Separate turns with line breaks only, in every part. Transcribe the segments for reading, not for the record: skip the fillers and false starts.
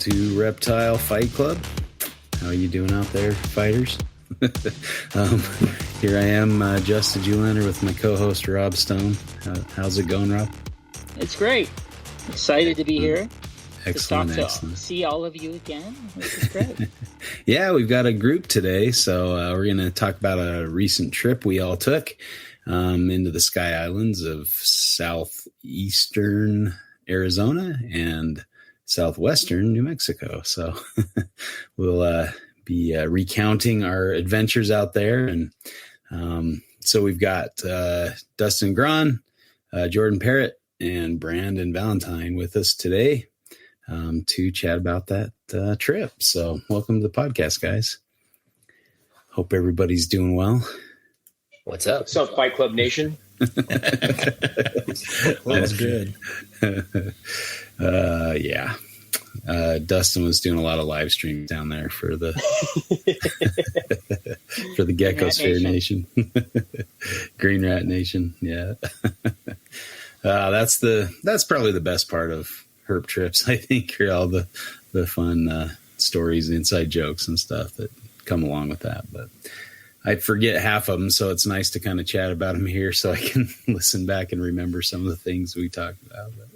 to Reptile Fight Club. How are you doing out there, fighters? Here I am, Justin Jorden, with my co-host Rob Stone. How's it going, Rob?
It's great. Excited to be here.
Excellent,
excellent. See all of you again. This is great.
Yeah, we've got a group today, so we're going to talk about a recent trip we all took into the Sky Islands of southeastern Arizona and southwestern New Mexico. So we'll be recounting our adventures out there. And so we've got Dustin Gron, Jorden Parrott, and Brandon Valentine with us today to chat about that trip. So welcome to the podcast, guys. Hope everybody's doing well.
What's up?
What's up, Fight Club Nation?
That's good. Yeah. Dustin was doing a lot of live streams down there for the for the Geckosphere Nation. Green Rat Nation. Yeah. That's probably the best part of herp trips, I think, are all the fun stories, inside jokes and stuff that come along with that. But I forget half of them, so it's nice to kind of chat about them here so I can listen back and remember some of the things we talked about. But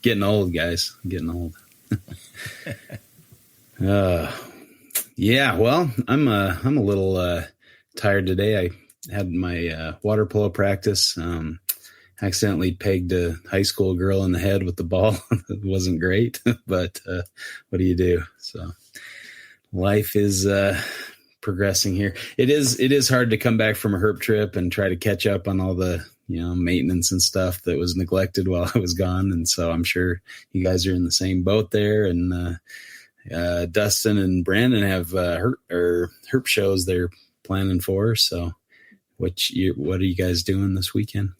getting old, guys. Getting old. Yeah, well, I'm a little tired today. I had my water polo practice. Accidentally pegged a high school girl in the head with the ball. It wasn't great, but what do you do? So life is progressing here. It is hard to come back from a herp trip and try to catch up on all the maintenance and stuff that was neglected while I was gone. And so I'm sure you guys are in the same boat there. And Dustin and Brandon have herp shows they're planning for. So what are you guys doing this weekend?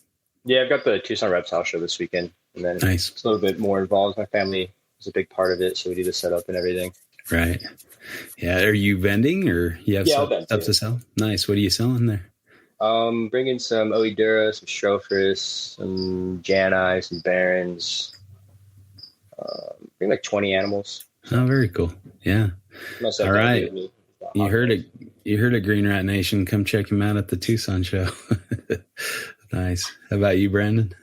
Yeah, I've got the Tucson Reptile show this weekend, and then
nice.
It's a little bit more involved. My family is a big part of it, so we do the setup and everything.
Right. Yeah. Are you vending, or you have stuff to sell? Nice. What are you selling there?
Bringing some Oedura, some Strophis, some Jani, some Barons. Bring like 20 animals.
Oh, very cool. Yeah. All right. You heard it. You heard it, Green Rat Nation. Come check him out at the Tucson show. Nice. How about you, Brandon?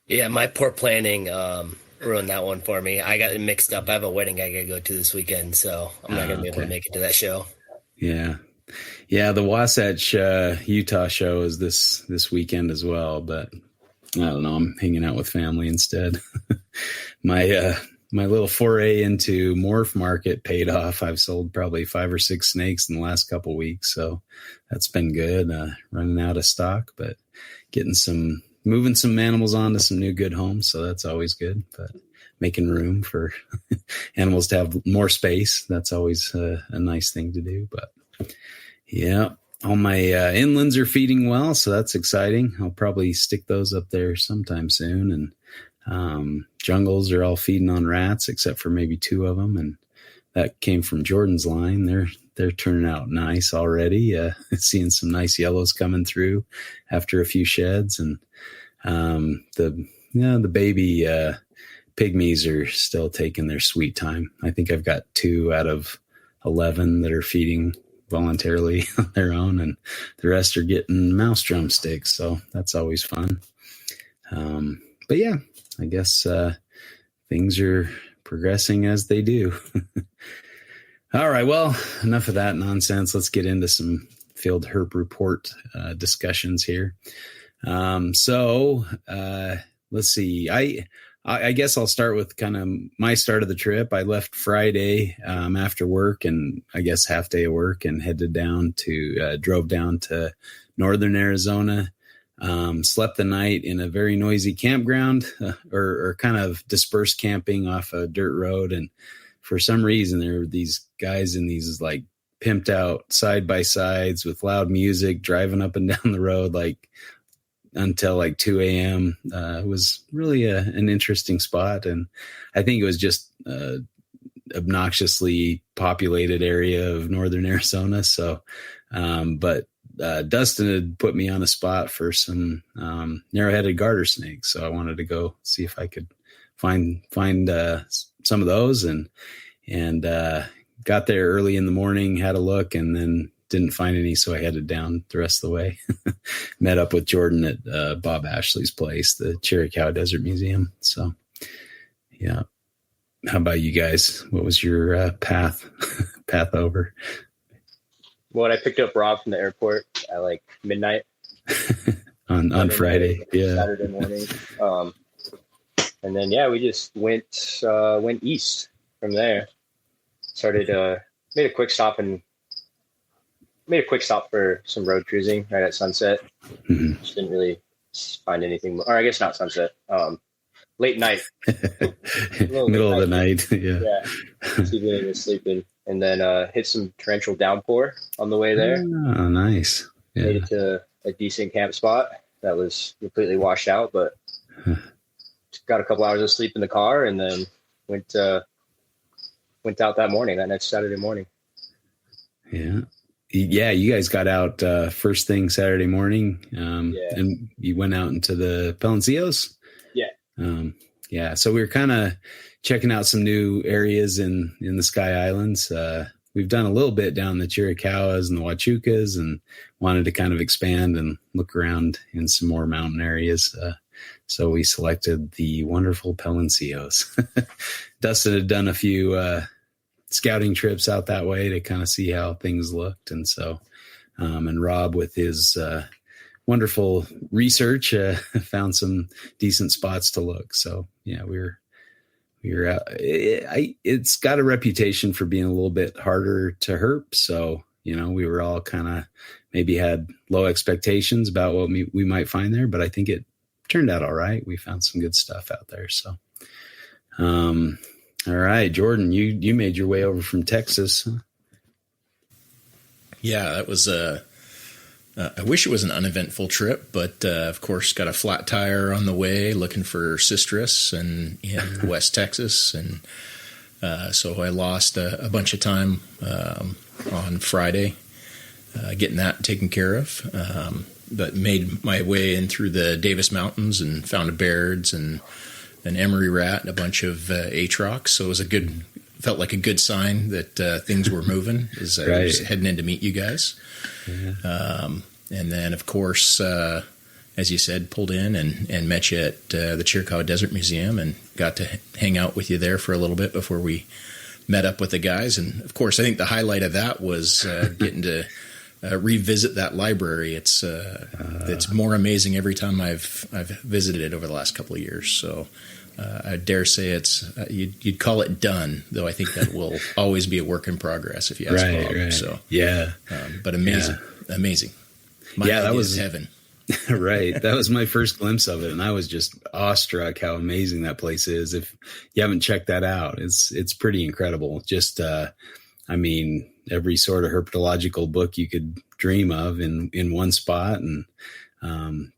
Yeah, my poor planning ruined that one for me. I got it mixed up. I have a wedding I got to go to this weekend, so I'm not going to be able to make it to that show.
Yeah. Yeah, the Wasatch, Utah show is this weekend as well, but I don't know. I'm hanging out with family instead. My little foray into morph market paid off. I've sold probably 5 or 6 snakes in the last couple of weeks, so that's been good. Running out of stock, but moving some animals onto some new good homes, so that's always good. But making room for animals to have more space, that's always a nice thing to do. But yeah, all my inlands are feeding well, so that's exciting. I'll probably stick those up there sometime soon, and jungles are all feeding on rats except for maybe 2 of them, and that came from Jordan's line. They're turning out nice already. Seeing some nice yellows coming through after a few sheds, and the baby pygmies are still taking their sweet time. I think I've got 2 out of 11 that are feeding voluntarily on their own, and the rest are getting mouse drumsticks, so that's always fun. But yeah, I guess things are progressing as they do. All right, well, enough of that nonsense. Let's get into some field herp report discussions here. So let's see. I guess I'll start with kind of my start of the trip. I left Friday after work, and I guess half day of work, and drove down to northern Arizona. Slept the night in a very noisy campground or kind of dispersed camping off a dirt road. And for some reason, there were these guys in these like pimped out side by sides with loud music driving up and down the road, like until like 2 a.m. It was really an interesting spot. And I think it was just obnoxiously populated area of northern Arizona. So, but Dustin had put me on a spot for some narrow-headed garter snakes, so I wanted to go see if I could find some of those, and got there early in the morning, had a look, and then didn't find any, so I headed down the rest of the way. Met up with Jorden at Bob Ashley's place, the Chiricahua Desert Museum. So, yeah. How about you guys? What was your path over?
Well, I picked up Rob from the airport at like midnight
on Friday,
Saturday morning, and then we just went east from there. Started made a quick stop for some road cruising right at sunset.
Mm-hmm.
Just didn't really find anything, or I guess not sunset. Late night,
middle of the night.
Yeah, sleeping, and then hit some torrential downpour on the way there.
Oh, nice. Yeah.
Made it to a decent camp spot that was completely washed out, but got a couple hours of sleep in the car, and then went out that next Saturday morning.
Yeah. You guys got out first thing Saturday morning, and you went out into the Palencios. So we were kind of checking out some new areas in the Sky Islands. We've done a little bit down the Chiricahuas and the Huachucas, and wanted to kind of expand and look around in some more mountain areas. So we selected the wonderful Palencios. Dustin had done a few scouting trips out that way to kind of see how things looked. And so, and Rob with his wonderful research found some decent spots to look. So yeah, we were out. It's got a reputation for being a little bit harder to herp. So, we were all kind of maybe had low expectations about what we might find there, but I think it turned out all right. We found some good stuff out there. So, all right, Jorden, you made your way over from Texas. Huh?
Yeah, that was I wish it was an uneventful trip, but of course got a flat tire on the way looking for citrus in West Texas. And so I lost a bunch of time on Friday getting that taken care of. But made my way in through the Davis Mountains and found a Baird's and an emery rat and a bunch of atrox. So it was felt like a good sign that things were moving as I was heading in to meet you guys. Yeah. And then, of course, as you said, pulled in and met you at the Chiricahua Desert Museum and got to hang out with you there for a little bit before we met up with the guys. And, of course, I think the highlight of that was getting to revisit that library. It's more amazing every time I've visited it over the last couple of years. So I dare say it's you'd call it done, though I think that will always be a work in progress if you ask Bob. Right. So but amazing. That was
heaven. Right. That was my first glimpse of it, and I was just awestruck how amazing that place is. If you haven't checked that out, it's pretty incredible. Just every sort of herpetological book you could dream of in one spot, and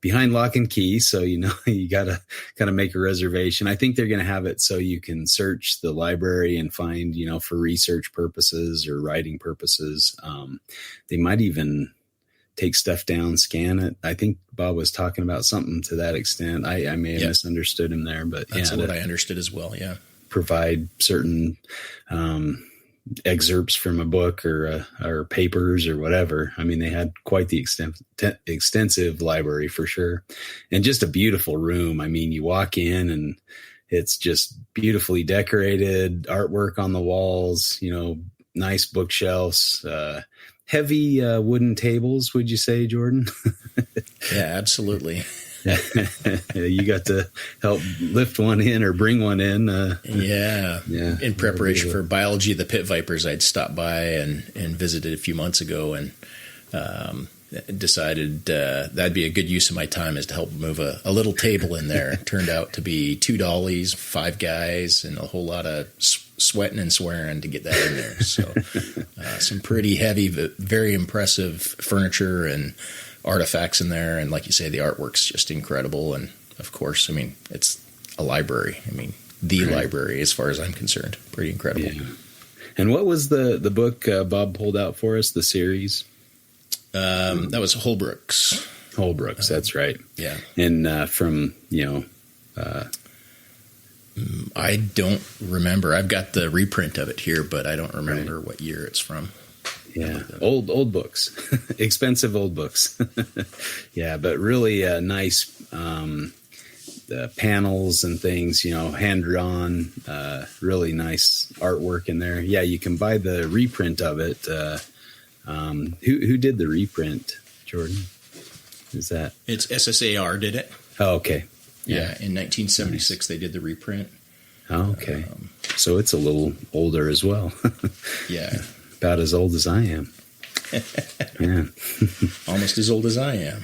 behind lock and key. So, you got to kind of make a reservation. I think they're going to have it so you can search the library and find, for research purposes or writing purposes. They might even take stuff down, scan it. I think Bob was talking about something to that extent. I may have misunderstood him there, but
that's what I understood as well. Yeah.
Provide certain, excerpts from a book or papers or whatever. I mean, they had quite the extensive library for sure, and just a beautiful room. I mean, you walk in and it's just beautifully decorated, artwork on the walls, nice bookshelves, heavy wooden tables. Would you say, Jorden?
Yeah, absolutely.
You got to help lift one in or bring one in.
In preparation for biology of the pit vipers, I'd stopped by and visited a few months ago, and decided that'd be a good use of my time is to help move a little table in there. It turned out to be 2 dollies, 5 guys, and a whole lot of sweating and swearing to get that in there. So some pretty heavy, very impressive furniture and artifacts in there, and like you say, the artwork's just incredible. And of course, I mean, it's a library. I mean, the library as far as I'm concerned. Pretty incredible. Yeah. And
what was the book Bob pulled out for us, the series?
That was Holbrook's.
That's right.
Yeah.
And from
I don't remember. I've got the reprint of it here, but I don't remember what year it's from.
Yeah, old books, expensive old books. Yeah, but really nice the panels and things, hand drawn, really nice artwork in there. Yeah, you can buy the reprint of it. Who did the reprint, Jorden? Is that?
It's SSAR did it.
Oh, okay.
Yeah, in 1976 they did the reprint.
Oh, okay. So it's a little older as well.
Yeah.
About as old as I am. Yeah.
Almost as old as I am.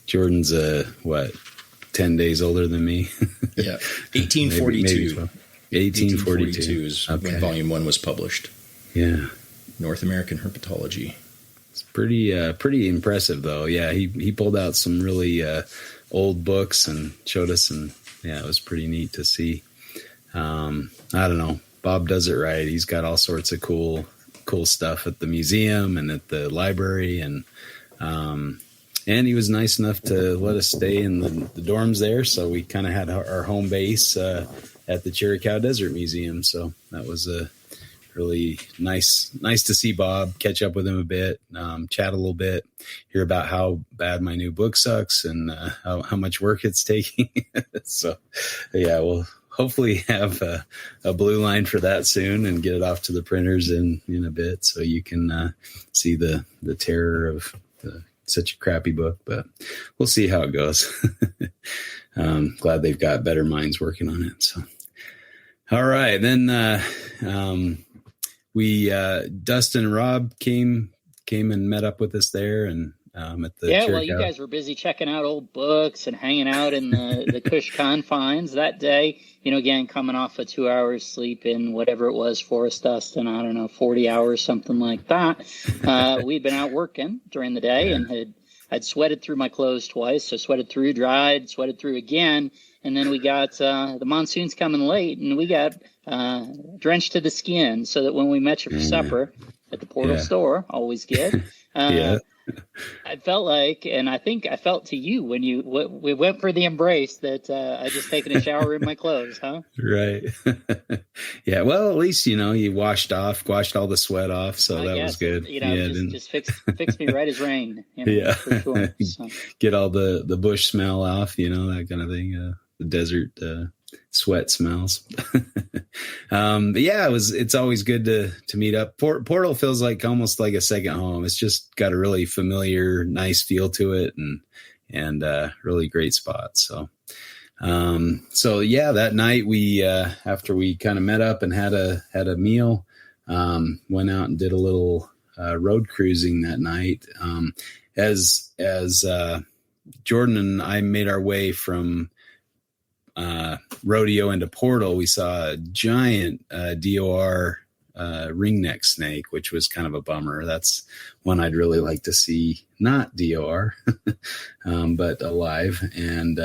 Jordan's 10 days older than me?
Yeah. 1842.
Maybe 1842
is when Volume 1 was published.
Yeah.
North American Herpetology.
It's pretty impressive, though. Yeah, he pulled out some really old books and showed us, and yeah, it was pretty neat to see. I don't know. Bob does it right. He's got all sorts of cool stuff at the museum and at the library, and he was nice enough to let us stay in the dorms there. So we kind of had our home base at the Chiricahua Desert Museum. So that was really nice to see Bob, catch up with him a bit, chat a little bit, hear about how bad my new book sucks and how much work it's taking. So yeah, we'll hopefully have a blue line for that soon and get it off to the printers in a bit, so you can see the terror of such a crappy book. But we'll see how it goes. Glad they've got better minds working on it. So, all right, then Dustin and Rob came and met up with us there, and at the
well, you guys were busy checking out old books and hanging out in the Cush confines that day. Again, coming off a 2 hours sleep in whatever it was for us, Dustin, I don't know, 40 hours, something like that. We'd been out working during the day and I'd sweated through my clothes twice. So sweated through, dried, sweated through again. And then we got the monsoon's coming late, and we got drenched to the skin, so that when we met you for supper at the Portal store, always good. I felt like, and I think I felt to you when we went for the embrace, that I just taken a shower in my clothes, huh?
Right. Yeah. Well, at least, you washed all the sweat off. So that was good.
Just fixed me right as rain. For sure. So.
Get all the bush smell off, that kind of thing. The desert sweat smells. It's always good to meet up. Portal feels like almost like a second home. It's just got a really familiar, nice feel to it, and really great spot. So that night we after we kind of met up and had a meal, went out and did a little road cruising that night. As Jorden and I made our way from rodeo into Portal, we saw a giant DOR ringneck snake, which was kind of a bummer. That's one I'd really like to see, not DOR, but alive. And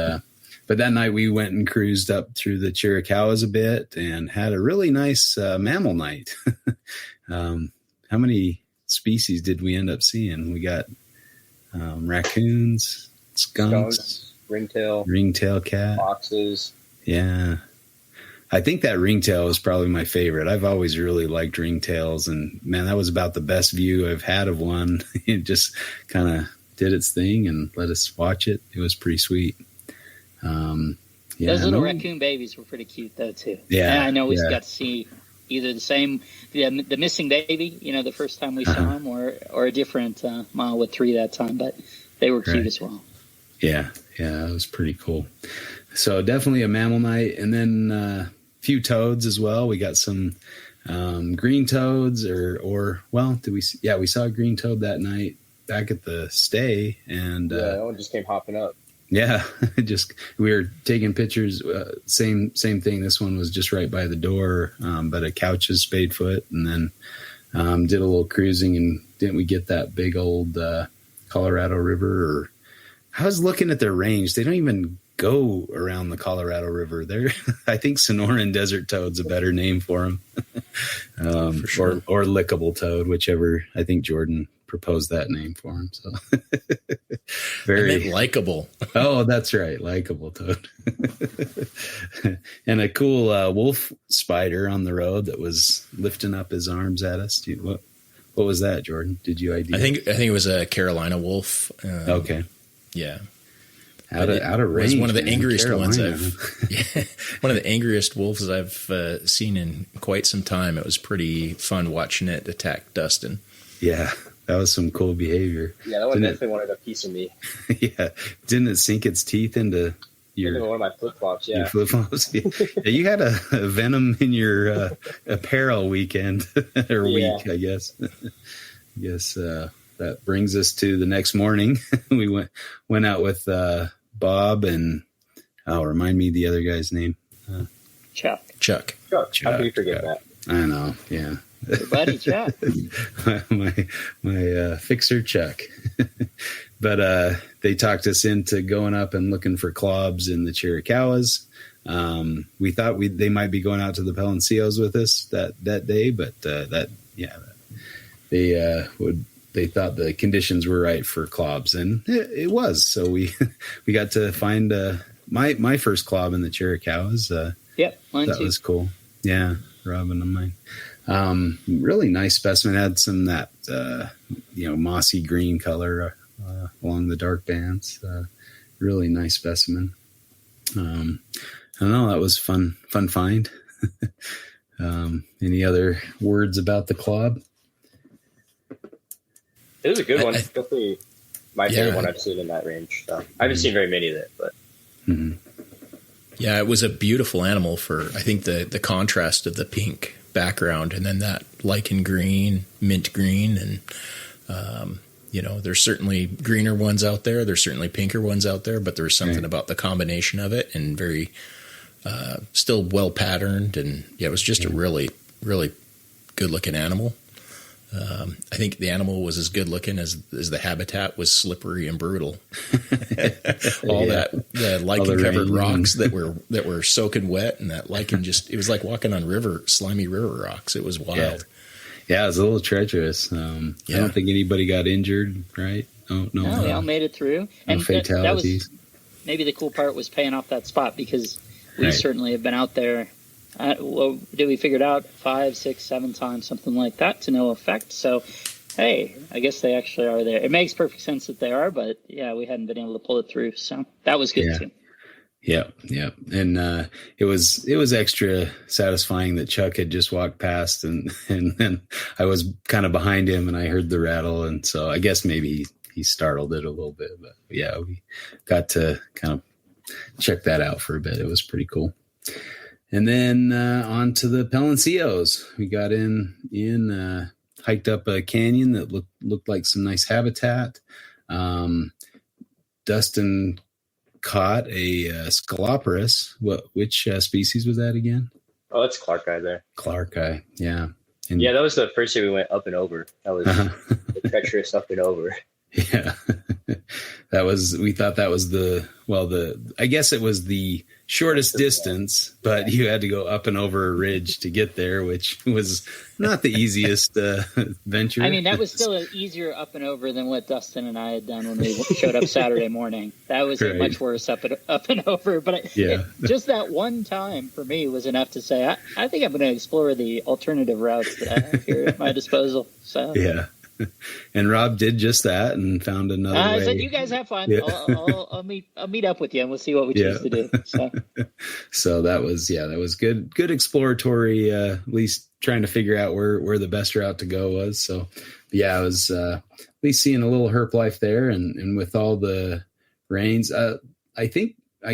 but that night we went and cruised up through the Chiricahuas a bit and had a really nice mammal night. How many species did we end up seeing? We got raccoons, skunks, ringtail cat,
foxes.
Yeah, I think that ringtail is probably my favorite. I've always really liked ringtails, and man, that was about the best view I've had of one. It just kind of did its thing and let us watch it. It was pretty sweet.
Those little raccoon babies were pretty cute though too.
Yeah,
and I know we got to see either the missing baby, the first time we saw him, or a different mile with 3 that time, but they were cute as well.
Yeah, it was pretty cool. So definitely a mammal night, and then a few toads as well. We got some green toads, we saw a green toad that night back at the stay, and
that one just came hopping up.
Yeah, we were taking pictures. Same thing. This one was just right by the door, but a couch's spade foot, and then did a little cruising. And didn't we get that big old Colorado River? Or I was looking at their range. They don't even go around the Colorado River. I think Sonoran desert toad's a better name for them, for sure. or lickable toad, whichever. I think Jorden proposed that name for him. So
very likable.
Oh, that's right. Likable toad. And a cool wolf spider on the road that was lifting up his arms at us. What was that, Jordan? Did you ID?
I think it was a Carolina wolf.
Okay.
Yeah.
Out of range.
It was one of the angriest
Carolina.
ones one of the angriest wolves I've seen in quite some time. It was pretty fun watching it attack Dustin.
Yeah, that was some cool behavior.
Yeah, that one definitely wanted a piece of me.
Yeah. Didn't it sink its teeth into
one of my flip-flops, yeah.
Your flip-flops? Yeah, you had a venom in your apparel weekend or week, I guess. I guess that brings us to the next morning. We went out with Bob and remind me the other guy's name.
Chuck.
How do you forget that?
I know. Yeah.
Your buddy Chuck.
my fixer Chuck. But they talked us into going up and looking for clobs in the Chiricahuas. We thought they might be going out to the Palencios with us that day, but they thought the conditions were right for clobs, and it was. So we got to find my first clob in the Chiricahuas.
Yep, mine
that
too.
was cool. Yeah, Robin and mine. Really nice specimen. Had some that mossy green color along the dark bands. Really nice specimen. I don't know. That was fun find. Any other words about the clob?
It was a good one. Definitely my favorite one I've seen in that range. So I haven't seen very many of it, but.
Mm-hmm. Yeah, it was a beautiful animal for, I think, the contrast of the pink background and then that lichen green, mint green. And, there's certainly greener ones out there. There's certainly pinker ones out there, but there was something about the combination of it and very still well patterned. And it was just a really, really good looking animal. I think the animal was as good looking as the habitat was slippery and brutal. The lichen covered rocks that were soaking wet, and that lichen it was like walking on slimy river rocks. It was wild.
Yeah, it was a little treacherous. I don't think anybody got injured, right?
No, they all made it through. And
fatalities.
That was, maybe the cool part was paying off that spot, because we certainly have been out there. Did we figure it out 5, 6, 7 times, something like that, to no effect? So, hey, I guess they actually are there. It makes perfect sense that they are, but we hadn't been able to pull it through. So that was good too.
Yeah. And it was extra satisfying that Chuck had just walked past, and then I was kind of behind him and I heard the rattle, and so I guess maybe he startled it a little bit. But yeah, we got to kind of check that out for a bit. It was pretty cool. And then on to the Palencios. We got in hiked up a canyon that looked like some nice habitat. Dustin caught a Scaloporus. Which species was that again?
Oh, that's Clark eye there.
Clark eye, yeah. And
that was the first year we went up and over. That was the treacherous up and over.
Yeah. We thought that was I guess it was the shortest distance, but you had to go up and over a ridge to get there, which was not the easiest venture.
I mean, that was still easier up and over than what Dustin and I had done when we showed up Saturday morning. That was much worse up and over. But just that one time for me was enough to say, I think I'm going to explore the alternative routes that I have here at my disposal. So
yeah. And Rob did just that and found another way.
I said, "You guys have fun. Yeah. I'll meet up with you, and we'll see what we choose to do."
So that was good. Good exploratory. At least trying to figure out where the best route to go was. So I was at least seeing a little herp life there, and with all the rains, I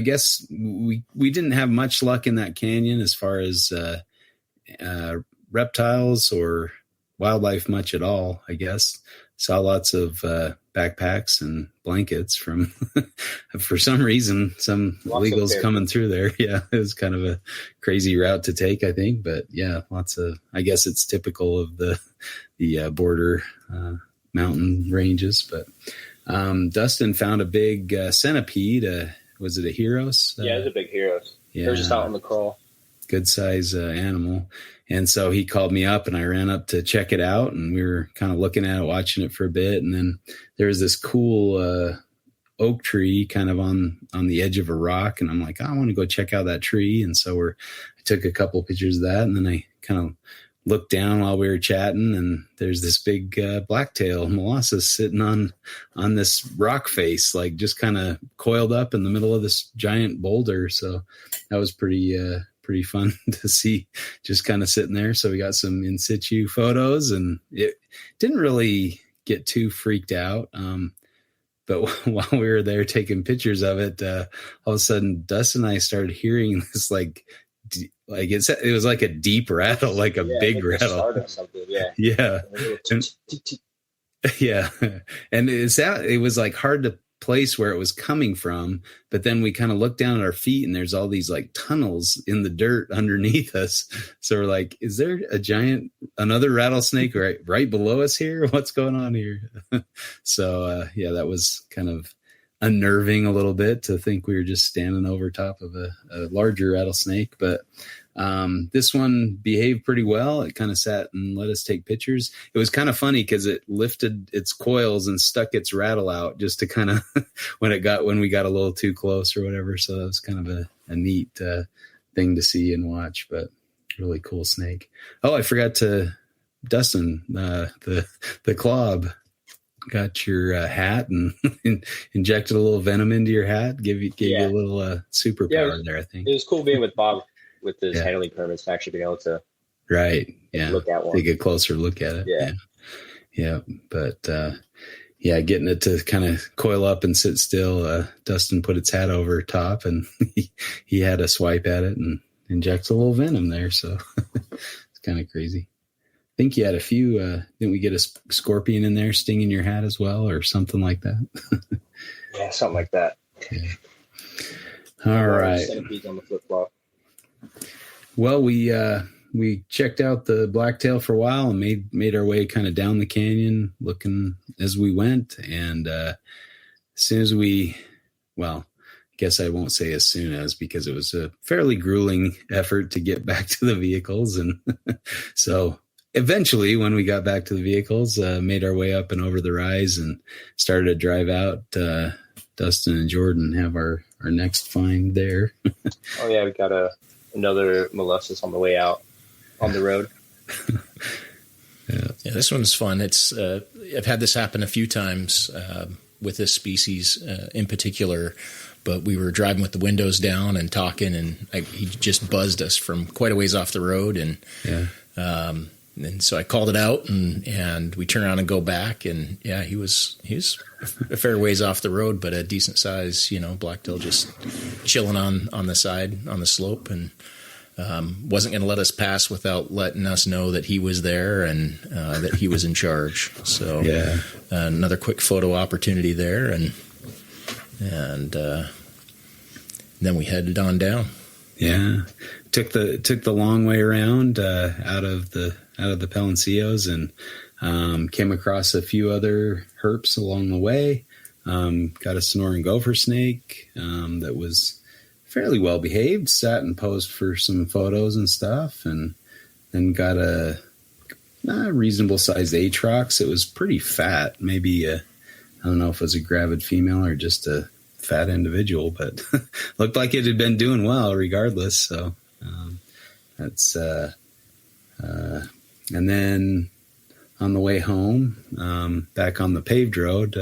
guess we didn't have much luck in that canyon as far as reptiles or wildlife much at all. I guess saw lots of backpacks and blankets from for some reason some illegals coming through there. Yeah, it was kind of a crazy route to take, I think, but lots of, I guess it's typical of the border mountain ranges. But Dustin found a big centipede. Was it a Heros?
Yeah, it was a big Heros. They were just out on the crawl.
good size animal. And so he called me up and I ran up to check it out, and we were kind of looking at it, watching it for a bit. And then there was this cool oak tree kind of on the edge of a rock. And I'm like, I want to go check out that tree. And so I took a couple of pictures of that, and then I kind of looked down while we were chatting, and there's this big blacktail molossus sitting on this rock face, like just kind of coiled up in the middle of this giant boulder. So that was pretty fun to see, just kind of sitting there. So we got some in situ photos, and it didn't really get too freaked out. But while we were there taking pictures of it, all of a sudden Dustin and I started hearing this it was like a deep rattle, like a big rattle. Yeah. Yeah. And it was like hard to place where it was coming from. But then we kind of looked down at our feet, and there's all these like tunnels in the dirt underneath us. So we're like, is there another rattlesnake right below us here? What's going on here? So that was kind of unnerving a little bit to think we were just standing over top of a larger rattlesnake. But this one behaved pretty well. It kind of sat and let us take pictures. It was kind of funny because it lifted its coils and stuck its rattle out just to kind of when we got a little too close or whatever. So that was kind of a neat thing to see and watch, but really cool snake. Oh, I forgot to Dustin, the clob. Got your hat and injected a little venom into your hat. Gave you a little superpower there, I think.
It was cool being with Bob with his handling permits, actually being able to look at one.
Take a closer look at it. Yeah. But getting it to kind of coil up and sit still. Dustin put its hat over top, and he had a swipe at it and injects a little venom there. So it's kind of crazy. I think you had a few, didn't we get a scorpion in there stinging your hat as well, or something like that?
Yeah, something like that.
Okay. All right.
Centipedes on the flip-flop.
Well, we checked out the blacktail for a while and made our way kind of down the canyon, looking as we went. And as soon as I guess I won't say as soon as, because it was a fairly grueling effort to get back to the vehicles. And so eventually, when we got back to the vehicles, made our way up and over the rise and started to drive out. Dustin and Jorden have our next find there.
Oh, yeah, we got another molossus on the way out on the road.
Yeah, this one's fun. It's I've had this happen a few times with this species in particular, but we were driving with the windows down and talking, and he just buzzed us from quite a ways off the road, and so I called it out, and we turned around and go back, and he was a fair ways off the road, but a decent size, blacktail just chilling on the side, on the slope, and wasn't going to let us pass without letting us know that he was there and that he was in charge. So another quick photo opportunity there, and then we headed on down. Yeah,
took the long way around out of the Palencios, and came across a few other herps along the way. Got a snoring gopher snake that was fairly well behaved, sat and posed for some photos and stuff, and then got a reasonable sized atrox. It was pretty fat, maybe I don't know if it was a gravid female or just a fat individual, but looked like it had been doing well regardless. So that's and then on the way home, back on the paved road,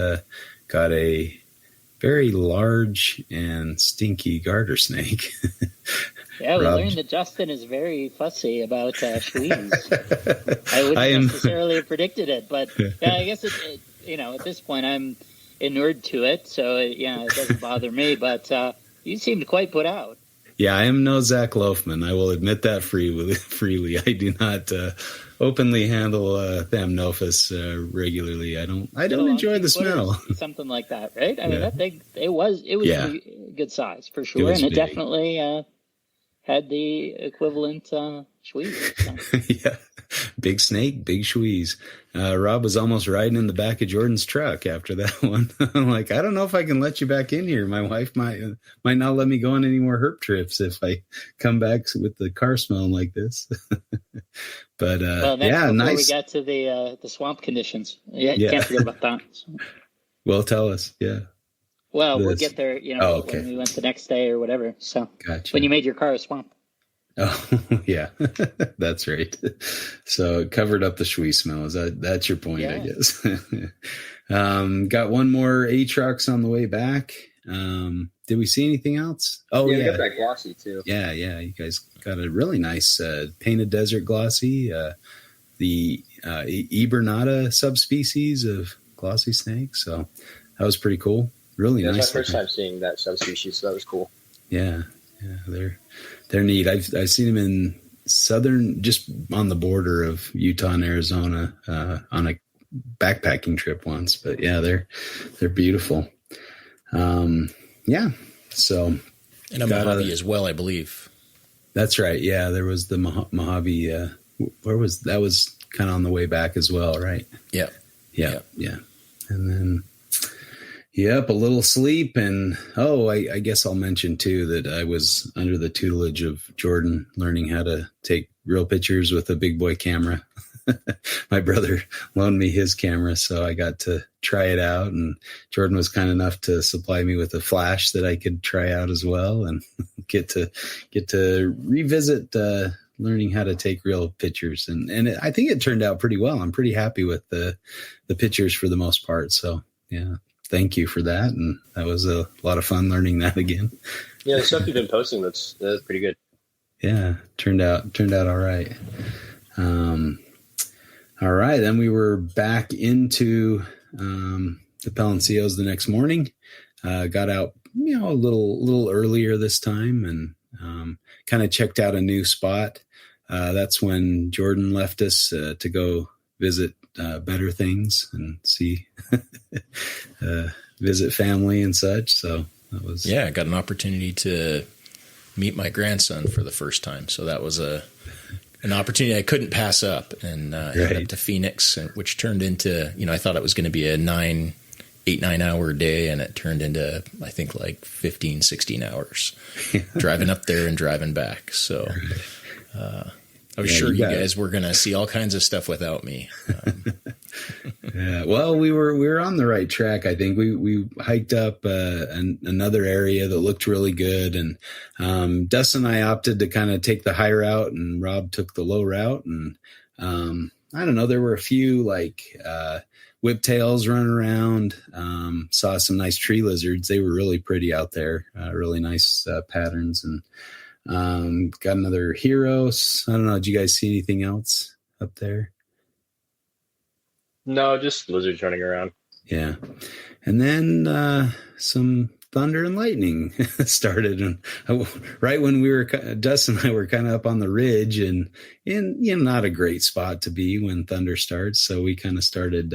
got a very large and stinky garter snake.
Yeah, we learned that Justin is very fussy about fleas. I wouldn't necessarily have predicted it, but I guess it at this point I'm inured to it, so it doesn't bother me. But you seemed quite put out.
Yeah, I am no Zach Loafman. I will admit that freely. I do not openly handle Thamnophis regularly. I don't enjoy the smell.
Something like that, right? I mean, that thing, it was a good size for sure, and it definitely had the equivalent Schweez. So.
Yeah. Big snake, big Schweez. Rob was almost riding in the back of Jordan's truck after that one. I'm like, I don't know if I can let you back in here. My wife might not let me go on any more herp trips if I come back with the car smelling like this. But
well,
yeah, nice.
We got to the swamp conditions. Yeah. Can't forget about that. So.
Well, tell us. Yeah.
Well, we'll get there, when we went the next day or whatever. So
gotcha.
When you made your car a swamp.
Oh, yeah, that's right. So it covered up the Schweez smell. That's your point, yeah. I guess. Got one more A-Trucks on the way back. Did we see anything else? Oh, yeah.
You got that glossy, too.
Yeah. You guys got a really nice painted desert glossy, the Ebernata subspecies of glossy snake. So that was pretty cool. Really nice.
That's my first time seeing that subspecies, so that was cool.
Yeah, they're neat. I've seen them in southern, just on the border of Utah and Arizona, on a backpacking trip once. But yeah, they're beautiful. Yeah. So
and a Mojave as well, I believe.
That's right. Yeah, there was the Mojave. Where was that? Was kind of on the way back as well, right?
Yeah.
And then. Yep, a little sleep. And, I guess I'll mention, too, that I was under the tutelage of Jorden, learning how to take real pictures with a big boy camera. My brother loaned me his camera, so I got to try it out. And Jorden was kind enough to supply me with a flash that I could try out as well and get to revisit learning how to take real pictures. And I think it turned out pretty well. I'm pretty happy with the pictures for the most part. So, yeah. Thank you for that, and that was a lot of fun learning that again.
Yeah, the stuff you've been posting that's pretty good.
Yeah, turned out all right. All right, then we were back into the Palencios the next morning. Got out, a little earlier this time, and kind of checked out a new spot. That's when Jorden left us to go visit better things and see visit family and such. So that was
I got an opportunity to meet my grandson for the first time. So that was an opportunity I couldn't pass up, and headed up to Phoenix, which turned into, I thought it was going to be a 8-9 hour day, and it turned into, I think, like 15, 16 hours driving up there and driving back. So I was sure you guys were going to see all kinds of stuff without me.
Yeah, well, we were on the right track. I think we hiked up another area that looked really good, and Dustin and I opted to kind of take the high route, and Rob took the low route. And I don't know, there were a few whiptails running around. Saw some nice tree lizards. They were really pretty out there. Really nice patterns, and got another Heros. I don't know. Did you guys see anything else up there?
No, just lizards running around.
Yeah. And then some thunder and lightning started. And right when Dustin and I were kind of up on the ridge, and not a great spot to be when thunder starts. So we kind of started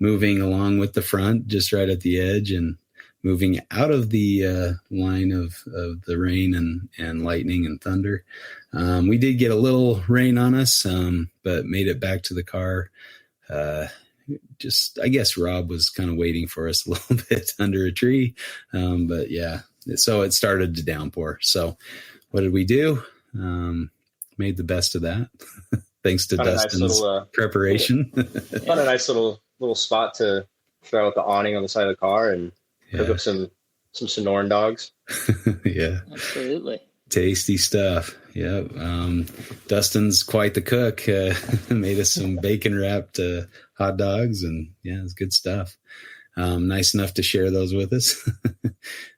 moving along with the front, just right at the edge, and moving out of the line of the rain and lightning and thunder. We did get a little rain on us, but made it back to the car. I guess Rob was kind of waiting for us a little bit under a tree. But yeah, so it started to downpour. So what did we do? Made the best of that. Thanks to Dustin's preparation.
Found a nice little spot to throw out the awning on the side of the car and cook up some Sonoran dogs.
Yeah,
absolutely.
Tasty stuff. Yeah. Dustin's quite the cook. Made us some bacon wrapped hot dogs, and yeah, it's good stuff. Nice enough to share those with us.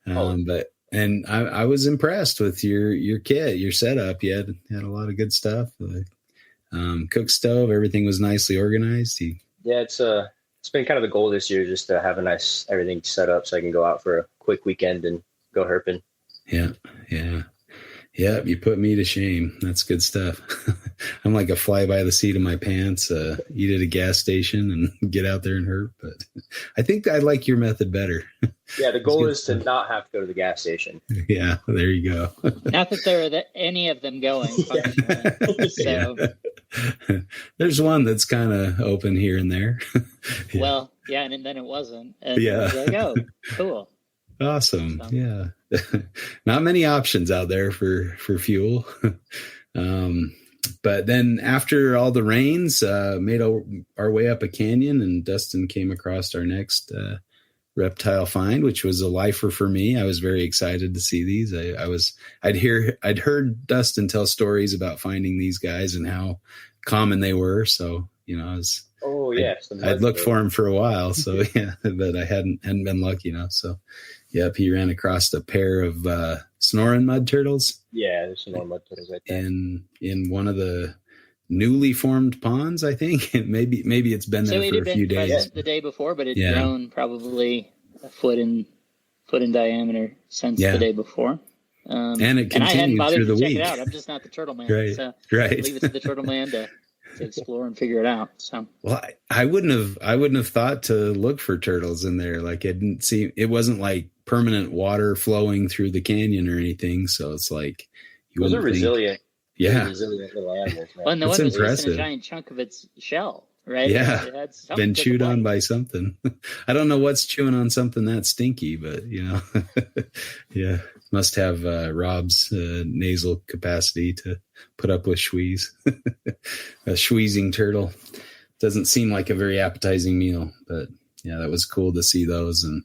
But I was impressed with your kit, your setup. You had a lot of good stuff. Cook stove, everything was nicely organized.
Yeah, it's been kind of the goal this year, just to have everything set up so I can go out for a quick weekend and go herping.
Yeah. Yeah, you put me to shame. That's good stuff. I'm like a fly by the seat of my pants, eat at a gas station and get out there and hurt. But I think I like your method better.
Yeah, the goal is to not have to go to the gas station.
Yeah, there you go.
Not that there are any of them going. So,
there's one that's kind of open here and there.
Yeah. Well, yeah, and then it wasn't. And
yeah.
It was like, oh, cool.
Awesome. So. Yeah. Not many options out there for fuel. But then after all the rains, made our way up a canyon, and Dustin came across our next reptile find, which was a lifer for me. I was very excited to see these. I'd heard Dustin tell stories about finding these guys and how common they were. So, I'd looked for him for a while. So yeah, but I hadn't been lucky enough. So yep, he ran across a pair of snoring mud turtles.
Yeah, there's some more mud turtles right there.
And in one of the newly formed ponds, I think. Maybe it's been there for a few days.
The day before, but it's grown probably a foot in diameter since the day before.
And it continued
I hadn't bothered
through the
to check
week.
it out. I'm just not the turtle man.
Right.
So
right.
Leave it to the turtle man to explore and figure it out. So
well, I wouldn't have thought to look for turtles in there. Like it wasn't like permanent water flowing through the canyon or anything. So it's like
those are resilient.
Yeah.
Resilient little animals. Man.
Well, and the one was missing a giant chunk of its shell, right?
Yeah. It had been chewed on by something. I don't know what's chewing on something that stinky, but yeah. Must have Rob's nasal capacity to put up with schweez. A schweezing turtle doesn't seem like a very appetizing meal, but yeah, that was cool to see those. And,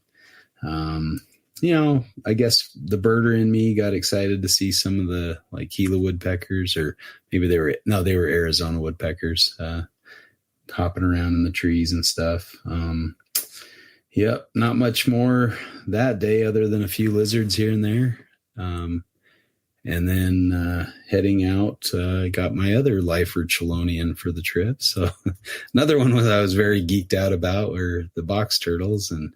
I guess the birder in me got excited to see some of the like Gila woodpeckers, or maybe they were Arizona woodpeckers, hopping around in the trees and stuff. Yep. Not much more that day other than a few lizards here and there. And then heading out, I got my other lifer chelonian for the trip. So another one I was very geeked out about were the box turtles. And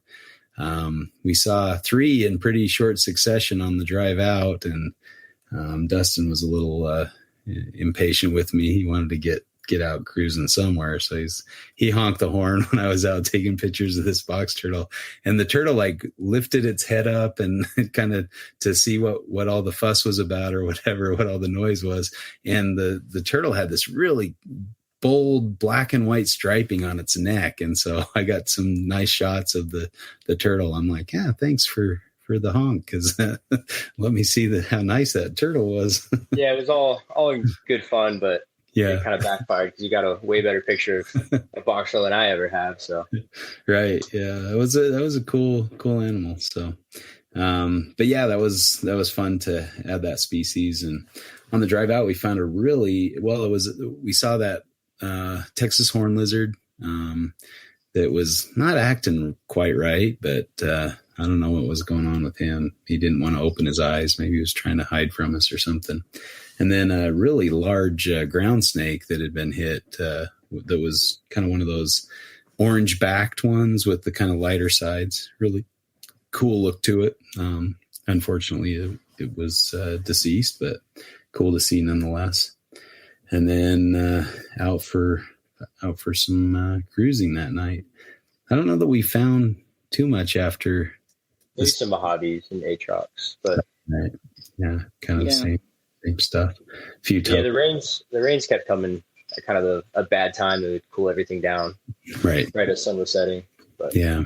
we saw 3 in pretty short succession on the drive out. And Dustin was a little impatient with me. He wanted to get out cruising somewhere. So he honked the horn when I was out taking pictures of this box turtle, and the turtle like lifted its head up and kind of to see what all the fuss was about or whatever, what all the noise was. And the turtle had this really bold black and white striping on its neck. And so I got some nice shots of the turtle. I'm like, yeah, thanks for the honk, because let me see how nice that turtle was.
Yeah, it was all in good fun, but
yeah,
it kind of backfired because you got a way better picture of a box turtle than I ever have. So
right, yeah, that was a cool animal. So, but yeah, that was fun to add that species. And on the drive out, we found we saw that Texas horn lizard that was not acting quite right, but I don't know what was going on with him. He didn't want to open his eyes. Maybe he was trying to hide from us or something. And then a really large ground snake that had been hit that was kind of one of those orange backed ones with the kind of lighter sides. Really cool look to it. Unfortunately, it was deceased, but cool to see nonetheless. And then out for some cruising that night. I don't know that we found too much after.
Maybe some Mojaves and Atrox, but
right. Yeah, kind of the same stuff.
The rains kept coming at kind of a bad time that would cool everything down.
Right as
sun was setting. But
yeah,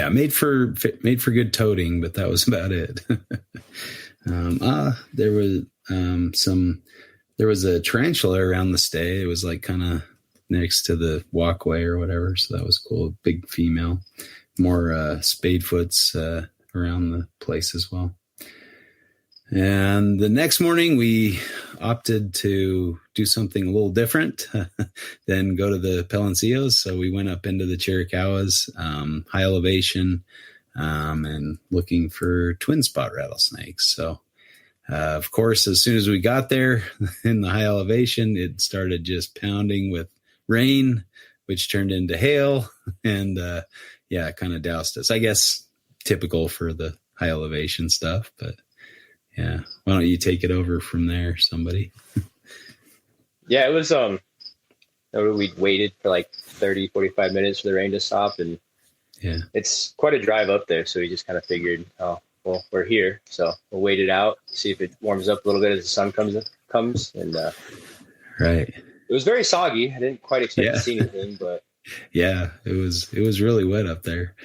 made for good toting, but that was about it. There was a tarantula around the stay. It was like kind of next to the walkway or whatever, so that was cool. Big female, more spadefoots around the place as well. And the next morning, we opted to do something a little different than go to the Palencios. So we went up into the Chiricahuas, high elevation, and looking for twin spot rattlesnakes. So, of course, as soon as we got there in the high elevation, it started just pounding with rain, which turned into hail, and kind of doused us. I guess typical for the high elevation stuff, but Yeah. Why don't you take it over from there, somebody?
Yeah, it was, we waited for like 30, 45 minutes for the rain to stop, and
Yeah.
it's quite a drive up there. So we just kind of figured, oh, well, we're here, so we'll wait it out, see if it warms up a little bit as the sun comes. And
Right.
it was very soggy. I didn't quite expect
Yeah.
to see anything, but
Yeah, it was really wet up there.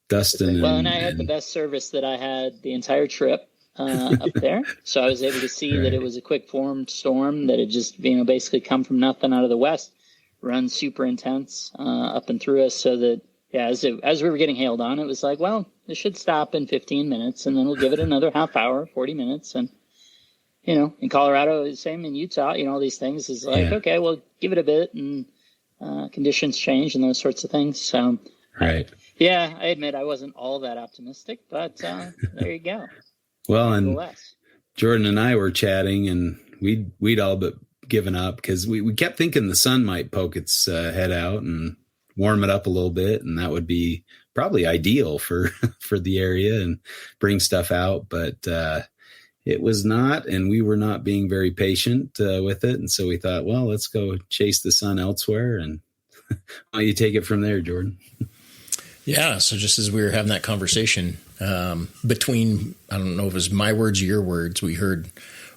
Dustin.
Well, and I had the best service that I had the entire trip up there. So I was able to see that it was a quick formed storm that had just, basically come from nothing out of the west, run super intense up and through us. So that, as we were getting hailed on, it was like, well, it should stop in 15 minutes, and then we'll give it another half hour, 40 minutes. And, in Colorado, same in Utah, all these things is like, okay, well, give it a bit, and conditions change and those sorts of things. So,
right.
I admit I wasn't all that optimistic, but there you go.
Well, and Jorden and I were chatting, and we'd all but given up because we kept thinking the sun might poke its head out and warm it up a little bit, and that would be probably ideal for the area and bring stuff out. But it was not, and we were not being very patient with it. And so we thought, well, let's go chase the sun elsewhere. And why don't you take it from there, Jorden?
Yeah. So just as we were having that conversation between, I don't know if it was my words or your words, we heard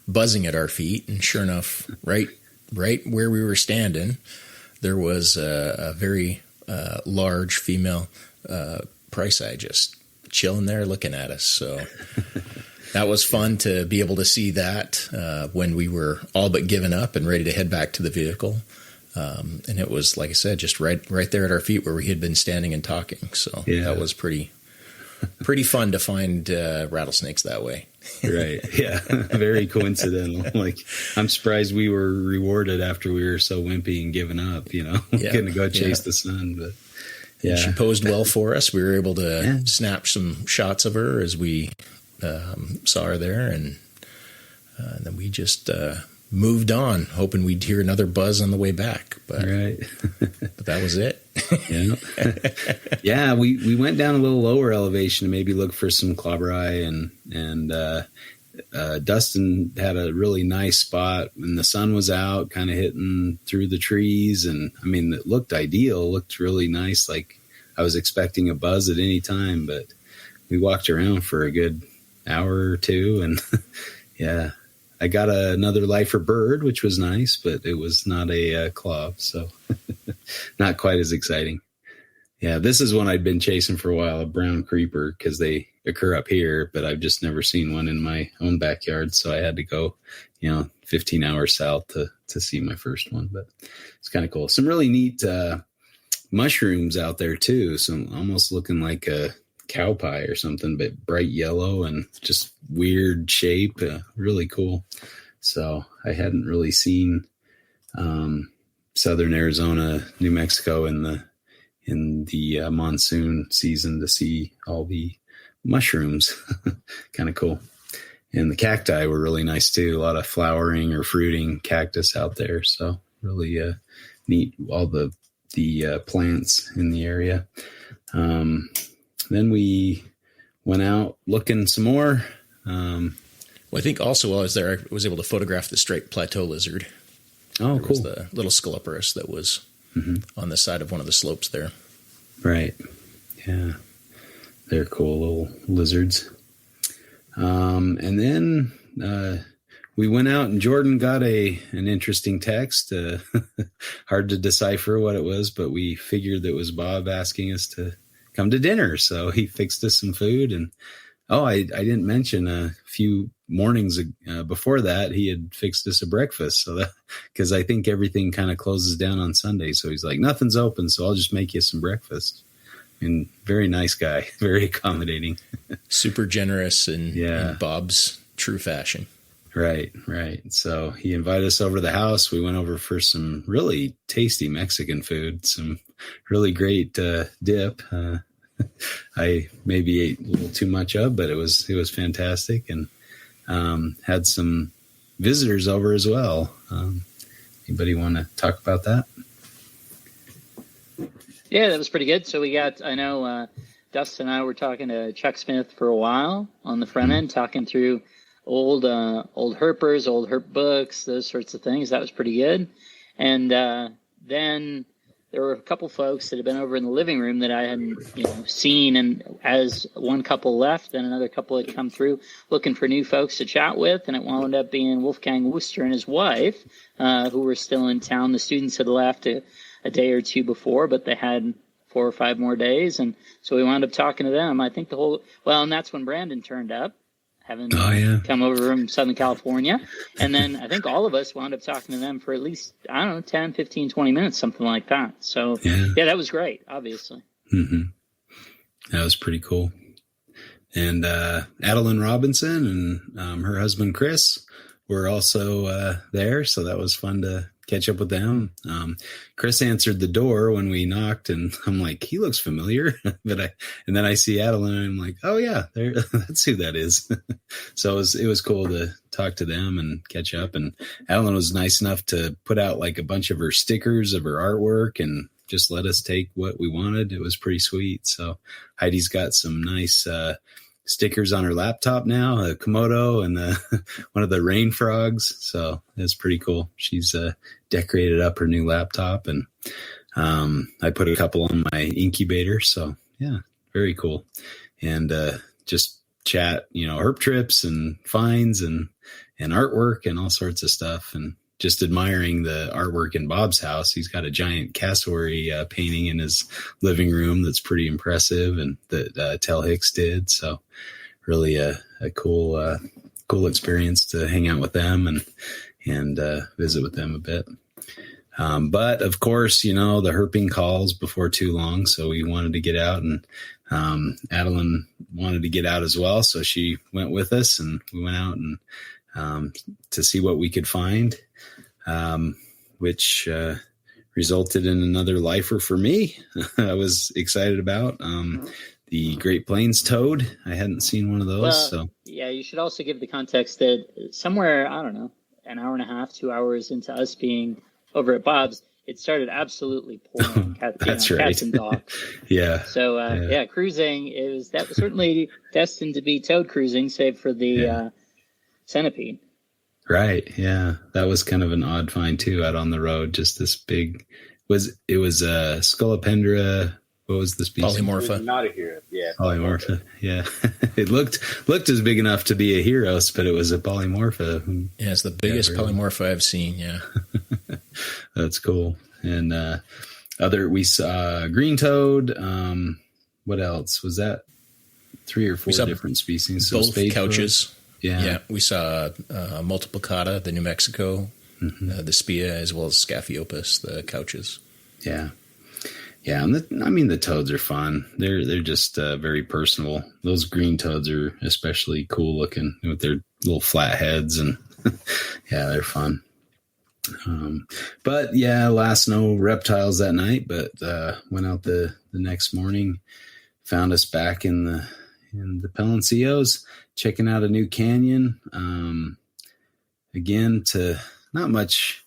buzzing at our feet. And sure enough, right where we were standing, there was a very large female price eye just chilling there looking at us. So that was fun to be able to see that when we were all but given up and ready to head back to the vehicle. And it was, like I said, just right there at our feet where we had been standing and talking. So that was pretty fun to find rattlesnakes that way.
Right. Yeah. Very coincidental. Like, I'm surprised we were rewarded after we were so wimpy and given up, going to go chase the sun. But yeah,
she posed well for us. We were able to snap some shots of her as we saw her there. And then we just moved on, hoping we'd hear another buzz on the way back. But, but that was it.
Yeah, we went down a little lower elevation to maybe look for some clobber eye, and Dustin had a really nice spot when the sun was out, kind of hitting through the trees, and it looked ideal, looked really nice. Like I was expecting a buzz at any time, but we walked around for a good hour or two, and yeah. I got another lifer bird, which was nice, but it was not a clob, so not quite as exciting. Yeah, this is one I'd been chasing for a while, a brown creeper, because they occur up here, but I've just never seen one in my own backyard, so I had to go, 15 hours south to see my first one, but it's kind of cool. Some really neat mushrooms out there, too, some almost looking like a cow pie or something, but bright yellow and just weird shape, really cool. So I hadn't really seen southern Arizona, New Mexico in the monsoon season to see all the mushrooms. Kind of cool. And the cacti were really nice too. A lot of flowering or fruiting cactus out there. So really neat, all the plants in the area. Then we went out looking some more.
Well, I think also while I was there, I was able to photograph the striped plateau lizard.
Oh,
there
cool.
was the little scleroperus that was on the side of one of the slopes there.
Right. Yeah. They're cool little lizards. And then we went out, and Jorden got an interesting text. Hard to decipher what it was, but we figured that it was Bob asking us to come to dinner. So he fixed us some food. And I didn't mention a few mornings before that, he had fixed us a breakfast. So that, because I think everything kind of closes down on Sunday. So he's like, nothing's open, so I'll just make you some breakfast. And very nice guy, very accommodating.
Super generous in Bob's true fashion.
Right. So he invited us over to the house. We went over for some really tasty Mexican food, some really great dip. I maybe ate a little too much of, but it was fantastic, and had some visitors over as well. Anybody want to talk about that?
Yeah, that was pretty good. So we got, I know Dustin and I were talking to Chuck Smith for a while on the front end, talking through old herpers, old herp books, those sorts of things. That was pretty good. And then there were a couple folks that had been over in the living room that I hadn't seen. And as one couple left, then another couple had come through looking for new folks to chat with. And it wound up being Wolfgang Wooster and his wife, who were still in town. The students had left a day or two before, but they had 4 or 5 more days. And so we wound up talking to them. I think and that's when Brandon turned up, having come over from Southern California. And then I think all of us wound up talking to them for at least, 10, 15, 20 minutes, something like that. So yeah, that was great, obviously.
Mm-hmm. That was pretty cool. And Adeline Robinson and her husband, Chris, were also there. So that was fun to catch up with them. Chris answered the door when we knocked, and I'm like, he looks familiar. And then I see Adeline, and I'm like, oh yeah, that's who that is. So it was cool to talk to them and catch up. And Adeline was nice enough to put out like a bunch of her stickers of her artwork and just let us take what we wanted. It was pretty sweet. So Heidi's got some nice stickers on her laptop now, a Komodo and one of the rain frogs. So it's pretty cool. She's decorated up her new laptop, and I put a couple on my incubator. So yeah, very cool. And just chat, herp trips and finds and artwork and all sorts of stuff, and just admiring the artwork in Bob's house. He's got a giant cassowary painting in his living room that's pretty impressive, and that Tel Hicks did. So really a cool experience to hang out with them and visit with them a bit. But of course, the herping calls before too long. So we wanted to get out, and Adeline wanted to get out as well. So she went with us, and we went out and to see what we could find. Which resulted in another lifer for me. I was excited about the Great Plains toad. I hadn't seen one of those.
Well, yeah, you should also give the context that somewhere, I don't know, an hour and a half, 2 hours into us being over at Bob's, it started absolutely pouring cats and dogs.
Yeah.
So cruising that was certainly destined to be toad cruising, save for the centipede.
Right. Yeah. That was kind of an odd find too, out on the road. Just this big, it was Scolopendra. What was the species?
Polymorpha.
Not a hero. Yeah.
Polymorpha. Yeah. It looked as big enough to be a Heros, but it was a Polymorpha.
Yeah. It's the biggest Polymorpha I've seen. Yeah.
That's cool. And, we saw green toad. What else was that? 3 or 4 different species. So
both couches.
Toad. Yeah,
we saw Multiplicata, the New Mexico, the Spia, as well as Scaphiopus, the couches.
Yeah. And the toads are fun. They're just very personable. Those green toads are especially cool looking with their little flat heads, and yeah, they're fun. But yeah, last no reptiles that night, but went out the next morning, found us back in the Palencios, checking out a new canyon. Again, to not much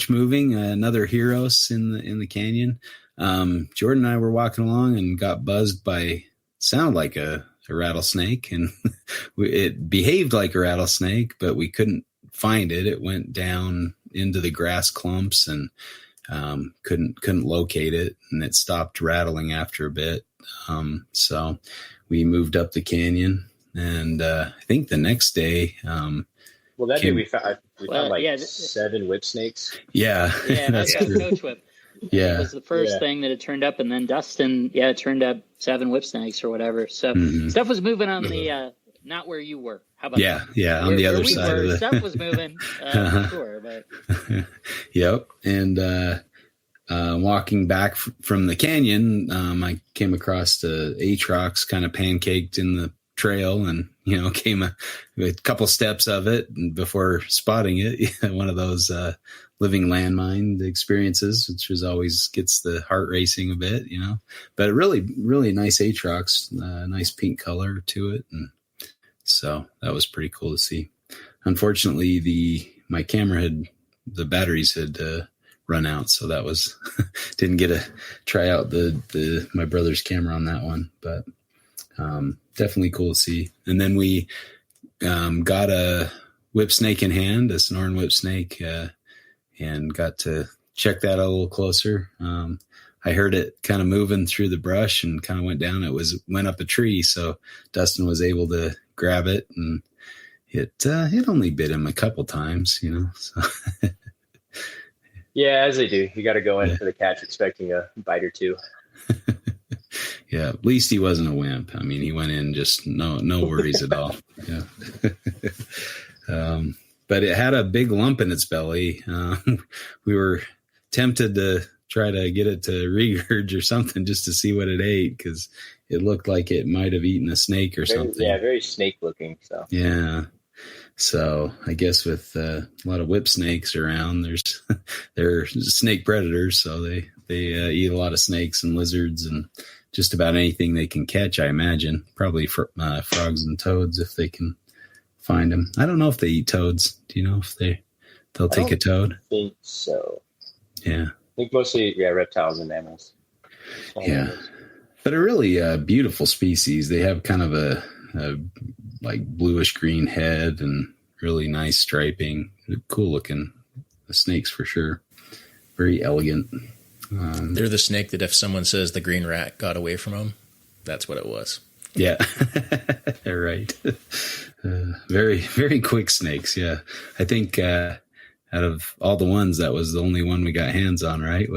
moving. Another Heros in the canyon. Jordan and I were walking along and got buzzed by sounded like a rattlesnake, and it behaved like a rattlesnake, but we couldn't find it. It went down into the grass clumps and couldn't locate it, and it stopped rattling after a bit. So we moved up the canyon, and I think the next day.
That day we found 7 whip snakes.
Yeah,
that's coach whip.
Yeah,
it was the first thing that had turned up, and then Dustin, turned up 7 whip snakes or whatever. So stuff was moving on the not where you were. How about that?
Yeah, on the other side of the
stuff was moving. For sure, but
yep, and. Walking back from the canyon, I came across the Atrox kind of pancaked in the trail, and came a couple steps of it before spotting it. One of those living landmine experiences, which always gets the heart racing a bit, But really, really nice Atrox, nice pink color to it, and so that was pretty cool to see. Unfortunately, my camera the batteries had run out, so that was didn't get to try out my brother's camera on that one, but definitely cool to see. And then we got a whip snake in hand, a Sonoran whip snake, and got to check that a little closer. I heard it kind of moving through the brush and kind of went down. Went up a tree, so Dustin was able to grab it, and it only bit him a couple times, So.
Yeah, as they do. You got to go in for the catch expecting a bite or two.
Yeah, at least he wasn't a wimp. I mean, he went in just no worries at all. Yeah. But it had a big lump in its belly. We were tempted to try to get it to regurge or something just to see what it ate, because it looked like it might have eaten a snake or something.
Yeah, very snake looking. So
yeah. So I guess with a lot of whip snakes around, they're snake predators, so they eat a lot of snakes and lizards and just about anything they can catch, I imagine. Probably frogs and toads if they can find them. I don't know if they eat toads. Do you know if they'll take a toad?
I think so.
Yeah.
I think mostly reptiles and mammals.
Yeah. But a really beautiful species. They have kind of a like bluish green head and really nice striping. Cool looking snakes for sure. Very elegant.
They're the snake that if someone says the green rat got away from them, that's what it was.
Yeah. They're right. Very, very quick snakes. Yeah. I think out of all the ones, that was the only one we got hands on, right?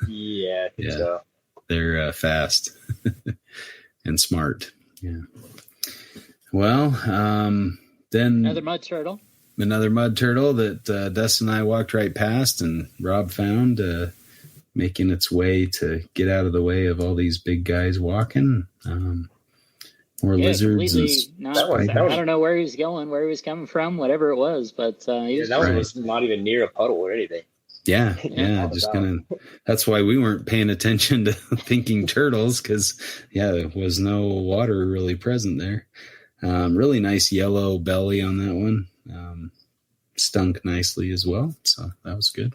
Yeah, I think so.
They're fast and smart. Yeah. Well, then
another mud turtle
that Dustin and I walked right past, and Rob found making its way to get out of the way of all these big guys walking. More lizards. And
I don't know where he was going, where he was coming from, whatever it was, but that
one was not even near a puddle or anything.
Yeah, just that's why we weren't paying attention to thinking turtles, because there was no water really present there. Really nice yellow belly on that one. Stunk nicely as well, so that was good.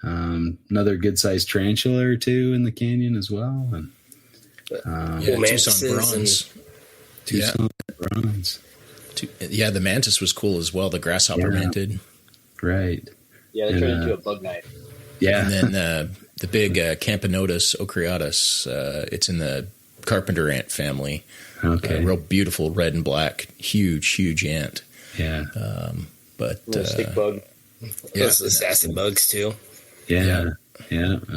Another good sized tarantula or two in the canyon as well, and
Tucson bronze.
Tucson bronze.
The mantis was cool as well. The grasshopper manted.
Right.
Yeah, they turned into a bug knife.
Yeah.
And then the big Camponotus ocreatus, it's in the carpenter ant family.
Okay.
Real beautiful red and black, huge ant.
Yeah.
Stick bug.
Those assassin bugs too.
Yeah.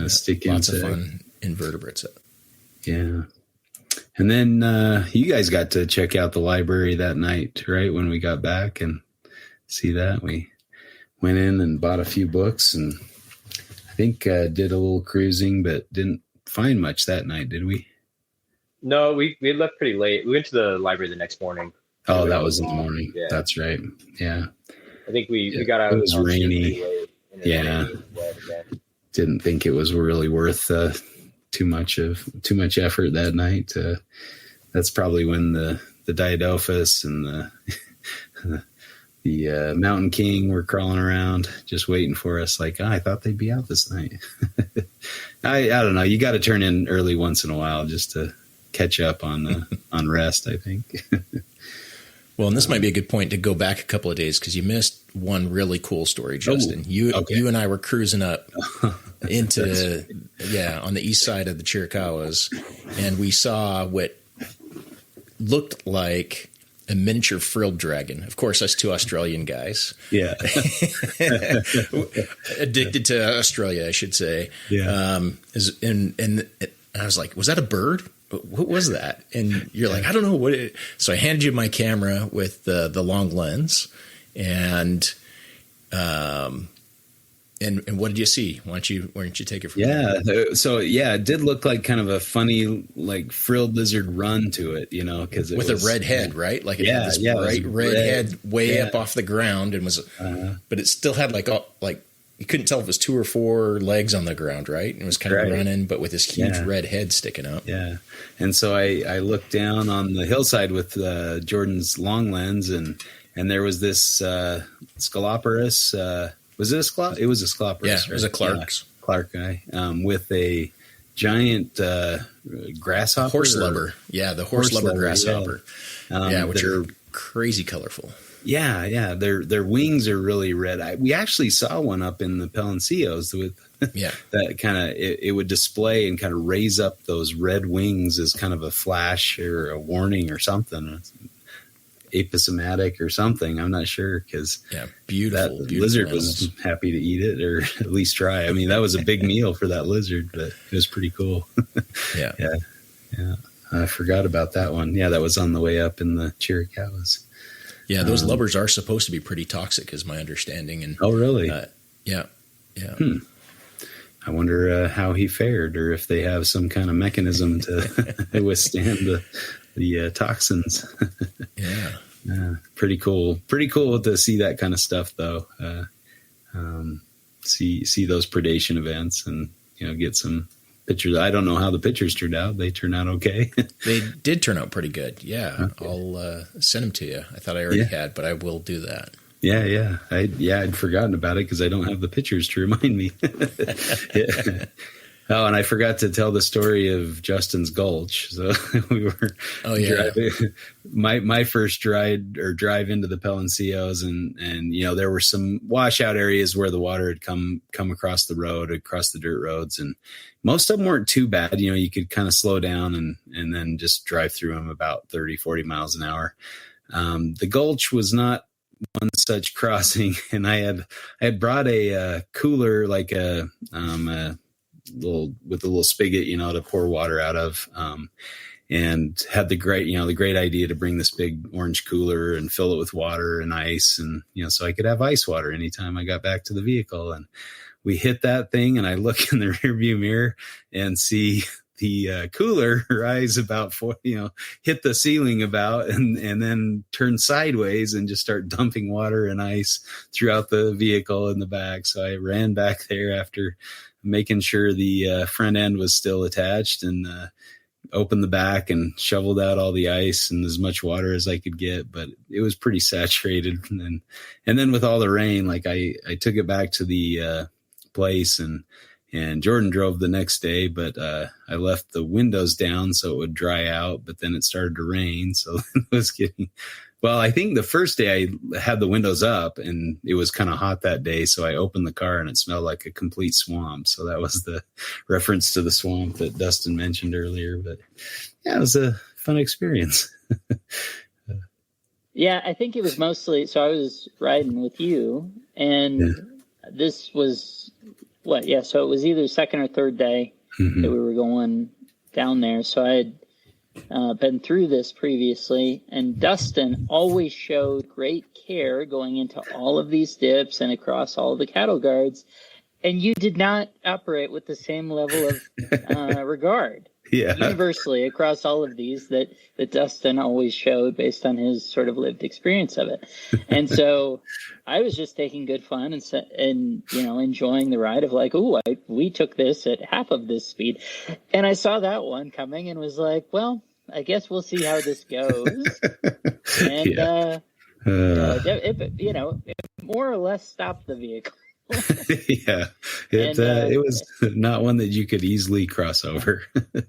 Stick
lots of fun invertebrates.
Yeah. And then you guys got to check out the library that night, right? When we got back and see that. We went in and bought a few books, and I think did a little cruising, but didn't find much that night, did we?
No, we left pretty late. We went to the library the next morning.
Oh, that was in the morning.
Yeah.
That's right. Yeah.
I think we got out.
It was rainy. Yeah. Didn't think it was really worth too much effort that night. That's probably when the Diadophus and the Mountain King were crawling around just waiting for us. Like, I thought they'd be out this night. I don't know. You got to turn in early once in a while just to catch up on rest, I think.
Well, and this might be a good point to go back a couple of days, because you missed one really cool story, Justin. You and I were cruising up into on the east side of the Chiricahuas, and we saw what looked like a miniature frilled dragon. Of course, us two Australian guys.
Yeah.
Addicted to Australia, I should say.
Yeah.
And I was like, was that a bird? What was that? And you're like, I don't know what it. So I handed you my camera with the long lens, and what did you see? Why don't you take it from there?
So it did look like kind of a funny, like frilled lizard run to it, because
with a red head, right? Like it had this bright red head way up off the ground, and was, but it still had like you couldn't tell if it was 2 or 4 legs on the ground, right? And it was kind of running, but with this huge red head sticking up. Yeah.
And so I looked down on the hillside with Jordan's long lens, and there was this Scaloporus. Was it a Scalop? It was a Scaloporus.
Yeah, it was a Clark's.
Clark guy, with a giant grasshopper.
Horse lubber. Yeah, the horse lubber grasshopper. Yeah, which are crazy colorful.
Yeah. Their wings are really red. We actually saw one up in the Palencios with that kind of, it would display and kind of raise up those red wings as kind of a flash or a warning or something. Aposematic or something. I'm not sure, because
beautiful
lizard
animals.
was happy to eat it, or at least try. I mean, that was a big meal for that lizard, but it was pretty cool.
Yeah.
I forgot about that one. Yeah, that was on the way up in the Chiricahuas.
Yeah, those lubbers are supposed to be pretty toxic, is my understanding. And
oh, really?
Yeah.
I wonder how he fared, or if they have some kind of mechanism to withstand the toxins. Pretty cool to see that kind of stuff, though. See those predation events, and get some pictures. I don't know how the pictures turned out. They turned out okay.
They did turn out pretty good. Yeah. Okay. I'll send them to you. I thought I already had, but I will do that.
Yeah. I'd forgotten about it because I don't have the pictures to remind me. Oh, and I forgot to tell the story of Justin's Gulch. So we were driving, my first drive into the Palencios, and there were some washout areas where the water had come across the road, across the dirt roads, and most of them weren't too bad. You could kind of slow down and then just drive through them about 30, 40 miles an hour. The Gulch was not one such crossing, and I had brought a cooler, like a little spigot, to pour water out of, and had the great idea to bring this big orange cooler and fill it with water and ice, and so I could have ice water anytime I got back to the vehicle. And we hit that thing, and I look in the rearview mirror and see the cooler rise about hit the ceiling about, and then turn sideways and just start dumping water and ice throughout the vehicle in the back. So I ran back there after making sure the front end was still attached, and opened the back and shoveled out all the ice and as much water as I could get. But it was pretty saturated. And then with all the rain, like I took it back to the place, and Jorden drove the next day, but I left the windows down so it would dry out, but then it started to rain. So it was getting, well, I think the first day I had the windows up, and it was kind of hot that day. So I opened the car and it smelled like a complete swamp. So that was the reference to the swamp that Dustin mentioned earlier. But yeah, it was a fun experience.
Yeah, I think it was mostly, so I was riding with you, and this was so it was either second or third day that we were going down there. So I had been through this previously, and Dustin always showed great care going into all of these dips and across all of the cattle guards, and you did not operate with the same level of regard. Universally across all of these that Dustin always showed based on his sort of lived experience of it. And so I was just taking good fun and enjoying the ride of like, we took this at half of this speed. And I saw that one coming and was like, well, I guess we'll see how this goes. And it more or less stopped the vehicle.
It was not one that you could easily cross over.
I think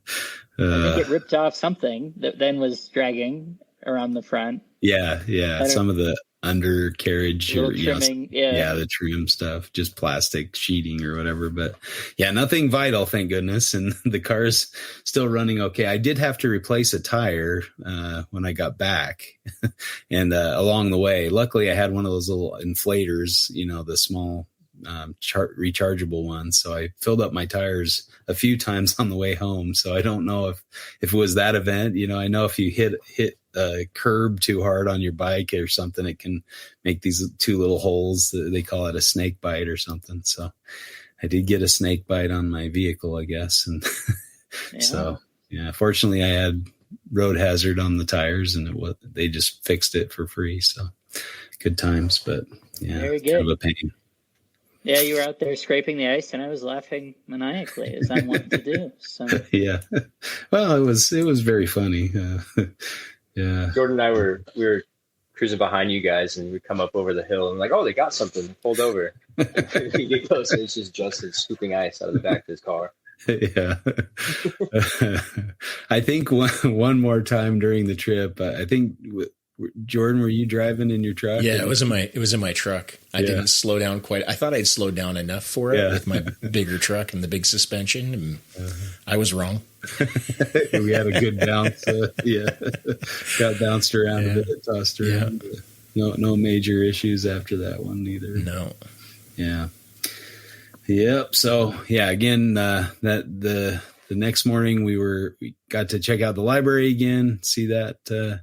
it ripped off something that then was dragging around the front. Some of the undercarriage or trimming,
the trim stuff, just plastic sheeting or whatever. But nothing vital, thank goodness. And the car's still running okay. I did have to replace a tire when I got back, and along the way, luckily I had one of those little inflators, the small rechargeable ones. So I filled up my tires a few times on the way home. So I don't know if it was that event. I know if you hit a curb too hard on your bike or something, it can make these two little holes. They call it a snake bite or something. So I did get a snake bite on my vehicle, I guess. And so, fortunately I had road hazard on the tires, and they just fixed it for free. So good times, but
very good.
Kind of a pain.
Yeah, you were out there scraping the ice, and I was laughing maniacally, as I'm wont to do. So
well, it was very funny.
Jorden and I we were cruising behind you guys, and we come up over the hill and like, oh, they got something pulled over. We get closer, it's just Justin scooping ice out of the back of his car.
Yeah. I think one more time during the trip, I think Jorden, were you driving in your truck?
Yeah, it was in my truck. I didn't slow down quite. I thought I'd slowed down enough for it with my bigger truck and the big suspension, and I was wrong.
We had a good bounce. Got bounced around a bit, tossed around. No major issues after that one either.
No.
Yeah. Yep. So again, that the next morning we got to check out the library again, see that.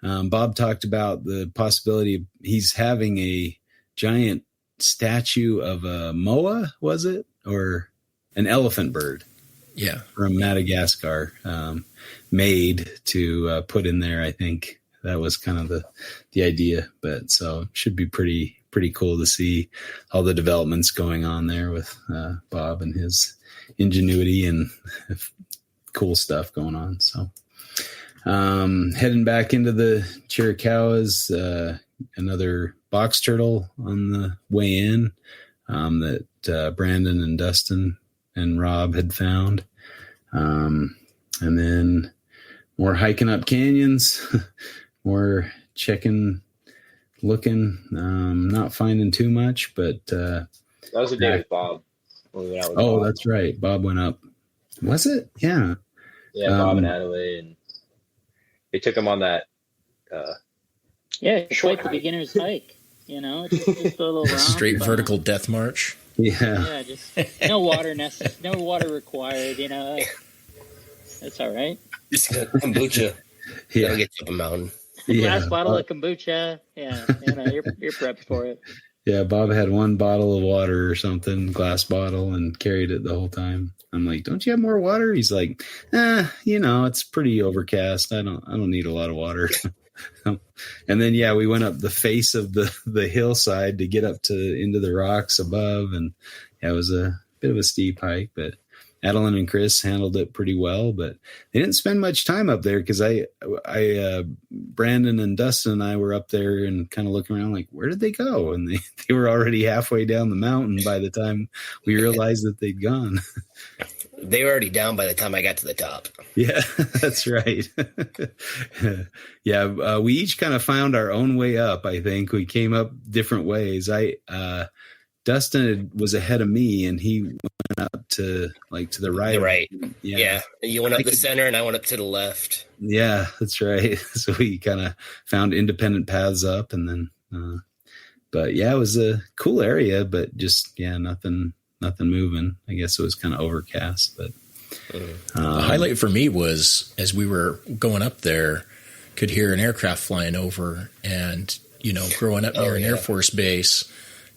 Bob talked about the possibility he's having a giant statue of a moa, was it? Or an elephant bird.
Yeah. From
Madagascar, made to put in there. I think that was kind of the idea, but so it should be pretty cool to see all the developments going on there with Bob and his ingenuity and cool stuff going on. So heading back into the Chiricahuas, another box turtle on the way in that Brandon and Dustin and Rob had found. And then more hiking up canyons, more checking, looking, not finding too much, but
that was the day with Bob. When we went out with
Bob.
That's
right. Bob went up. Was it? Yeah.
Yeah, Bob and Adelaide, and they took him on that.
It's like the beginner's hike. Just a little round,
straight vertical death march.
Yeah.
Just no water no water required. That's all right.
Just kombucha. That'll get you up a mountain.
Glass bottle of kombucha. Yeah, you're prepped for it.
Yeah, Bob had one bottle of water or something, glass bottle, and carried it the whole time. I'm like, don't you have more water? He's like, it's pretty overcast. I don't need a lot of water. And then, we went up the face of the hillside to get up into the rocks above. And it was a bit of a steep hike, but Adeline and Chris handled it pretty well, but they didn't spend much time up there because Brandon and Dustin and I were up there and kind of looking around like, where did they go? And they were already halfway down the mountain by the time we realized that they'd gone.
They were already down by the time I got to the top.
Yeah, that's right. We each kind of found our own way up. I think we came up different ways. Dustin was ahead of me, and he went up to the right.
The right. Yeah. You went up the center, and I went up to the left.
Yeah, that's right. So we kind of found independent paths up, and then, it was a cool area, but just nothing moving. I guess it was kind of overcast, but
the highlight for me was as we were going up there, could hear an aircraft flying over, and growing up near an Air Force base,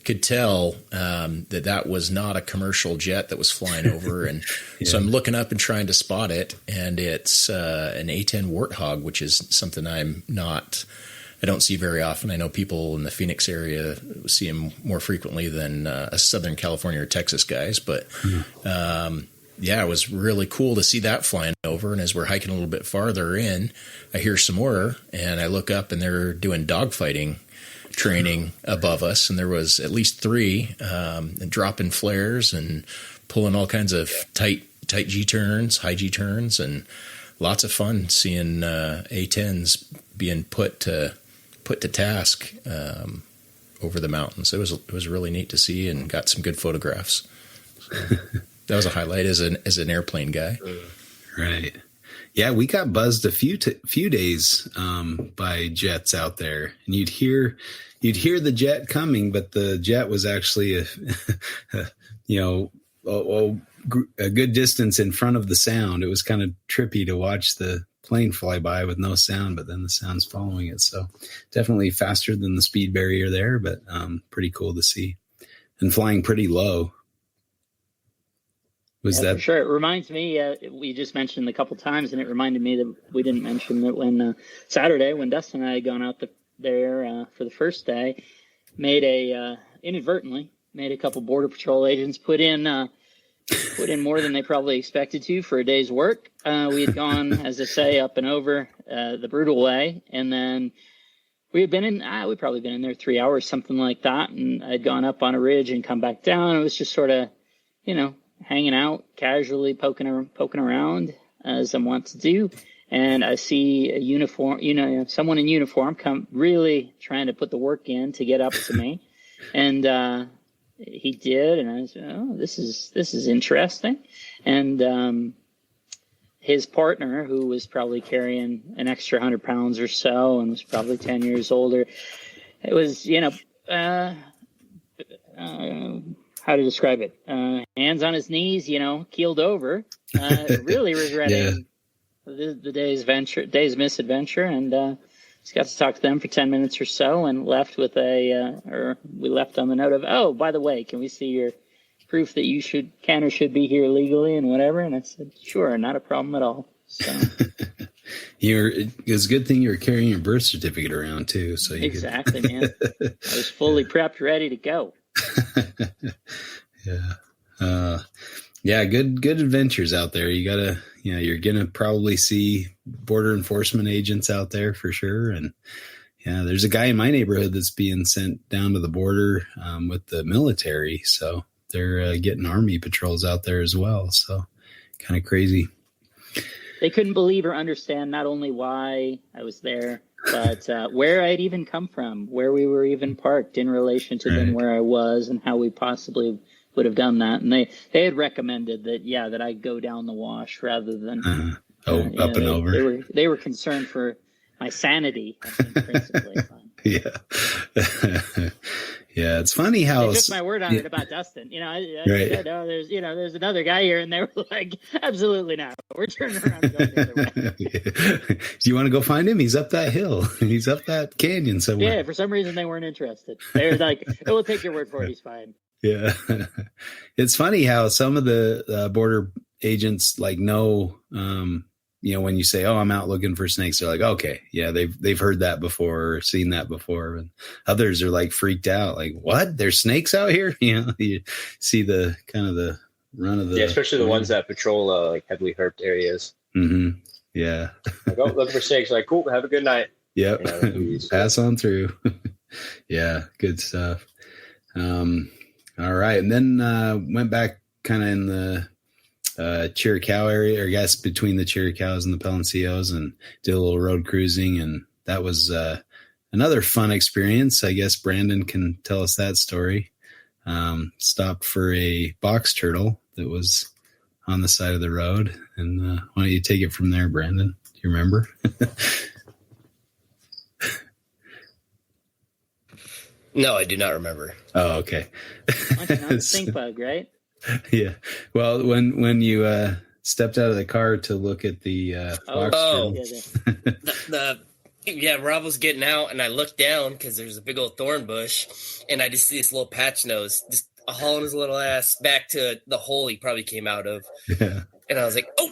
could tell that was not a commercial jet that was flying over. And so I'm looking up and trying to spot it, and it's an A-10 Warthog, which is something I don't see very often. I know people in the Phoenix area see them more frequently than Southern California or Texas guys, but it was really cool to see that flying over. And as we're hiking a little bit farther in, I hear some more, and I look up, and they're doing dogfighting training above us, and there was at least 3 dropping flares and pulling all kinds of tight G-turns, high G-turns, and lots of fun seeing A-10s being put to task over the mountains. It was really neat to see, and got some good photographs. So that was a highlight as an airplane guy.
Right. Yeah, we got buzzed a few days by jets out there, and you'd hear the jet coming, but the jet was actually a good distance in front of the sound. It was kind of trippy to watch the plane fly by with no sound, but then the sound's following it. So definitely faster than the speed barrier there, but pretty cool to see, and flying pretty low.
For sure. It reminds me, we just mentioned a couple times, and it reminded me that we didn't mention that when Saturday, when Dustin and I had gone out there for the first day, inadvertently made a couple Border Patrol agents put in more than they probably expected to for a day's work. We had gone, as I say, up and over the brutal way, and then we'd probably been in there 3 hours, something like that. And I'd gone up on a ridge and come back down. It was just sort of, hanging out, casually poking around as I'm wont to do. And I see a uniform, someone in uniform come really trying to put the work in to get up to me. And he did. And I said, oh, this is interesting. And his partner, who was probably carrying an extra 100 pounds or so and was probably 10 years older, it was, how to describe it? Hands on his knees, keeled over, really regretting the day's misadventure, and just got to talk to them for 10 minutes or so, and left with we left on the note of, oh, by the way, can we see your proof that you can or should be here legally and whatever? And I said, sure, not a problem at all. So
it's a good thing you were carrying your birth certificate around too. So
exactly, man. I was fully prepped, ready to go.
Yeah. Good adventures out there. You gotta, you're gonna probably see border enforcement agents out there for sure. And there's a guy in my neighborhood that's being sent down to the border with the military. So they're getting army patrols out there as well. So kind of crazy.
They couldn't believe or understand not only why I was there, but where I'd even come from, where we were even parked in relation to then where I was and how we possibly would have done that. And they had recommended that I go down the wash rather than
up and over.
They were concerned for my sanity, I think, principally.
Yeah, it's funny how
they took my word on it about Dustin. I said, oh, there's another guy here, and they were like, absolutely not. We're turning around and going the other way.
Do you want to go find him? He's up that hill. He's up that canyon somewhere.
Yeah, for some reason they weren't interested. They were like, we'll take your word for it. He's fine.
Yeah. It's funny how some of the border agents know, when you say, oh, I'm out looking for snakes, they're like, okay, yeah, they've heard that before or seen that before. And others are like freaked out, like, what? There's snakes out here? You see the kind of the run of the.
Yeah, especially the ones that patrol heavily herped areas.
Mm-hmm. Yeah.
Like, oh, looking for snakes. Like, cool, have a good night.
Yep. Pass on through. Yeah, good stuff. All right. And then went back kind of in the Chiricahua area, or I guess between the Chiricahuas and the Palencios, and did a little road cruising, and that was another fun experience. I guess Brandon can tell us that story. Stopped for a box turtle that was on the side of the road, and why don't you take it from there, Brandon? Do you remember?
No, I do not remember.
Oh, okay.
Not a stink bug, right?
Yeah. Well, when you stepped out of the car to look at the box turtle.
Rob was getting out, and I looked down because there's a big old thorn bush, and I just see this little patch nose just hauling his little ass back to the hole he probably came out of. Yeah. And I was like, oh.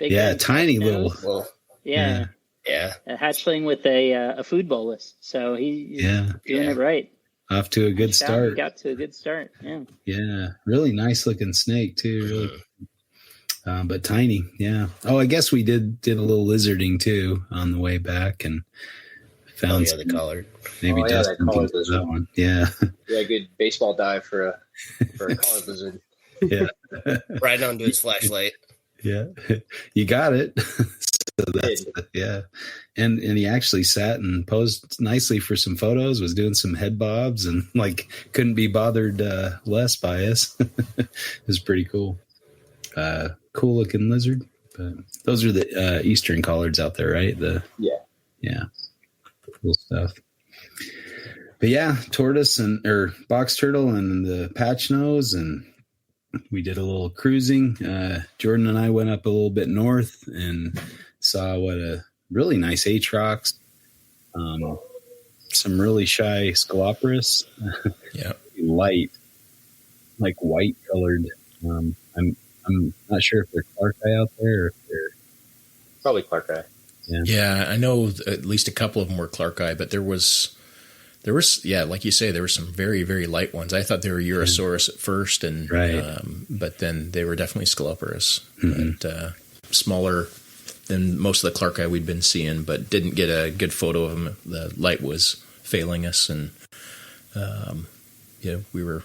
Yeah, tiny little.
Yeah. A hatchling with a food bolus. So he's doing it right.
Off to a good start.
He got to a good start. Yeah.
Yeah. Really nice looking snake too. Really, but tiny. Yeah. Oh, I guess we did a little lizarding too on the way back, and found
the collard.
Maybe Dustin can do that one. Yeah.
Yeah. Good baseball dive for a collard lizard.
Yeah.
Right onto his flashlight.
Yeah. You got it. So that's, yeah. And he actually sat and posed nicely for some photos, was doing some head bobs, and couldn't be bothered less by us. It was pretty cool. Cool looking lizard. But those are the eastern collards out there, right? Yeah. Cool stuff. But yeah, tortoise or box turtle and the patch nose, and we did a little cruising. Jorden and I went up a little bit north and saw what a really nice Atrox, some really shy Scoloporus, light, like white colored. I'm not sure if they're Clarkeye out there or if they're
probably Clarkeye.
Yeah, I know at least a couple of them were Clarkeye, but there was, like you say, there were some very, very light ones. I thought they were Urosaurus at first, and but then they were definitely Scoloporus, but smaller than most of the Clark eye we'd been seeing, but didn't get a good photo of him. The light was failing us, and we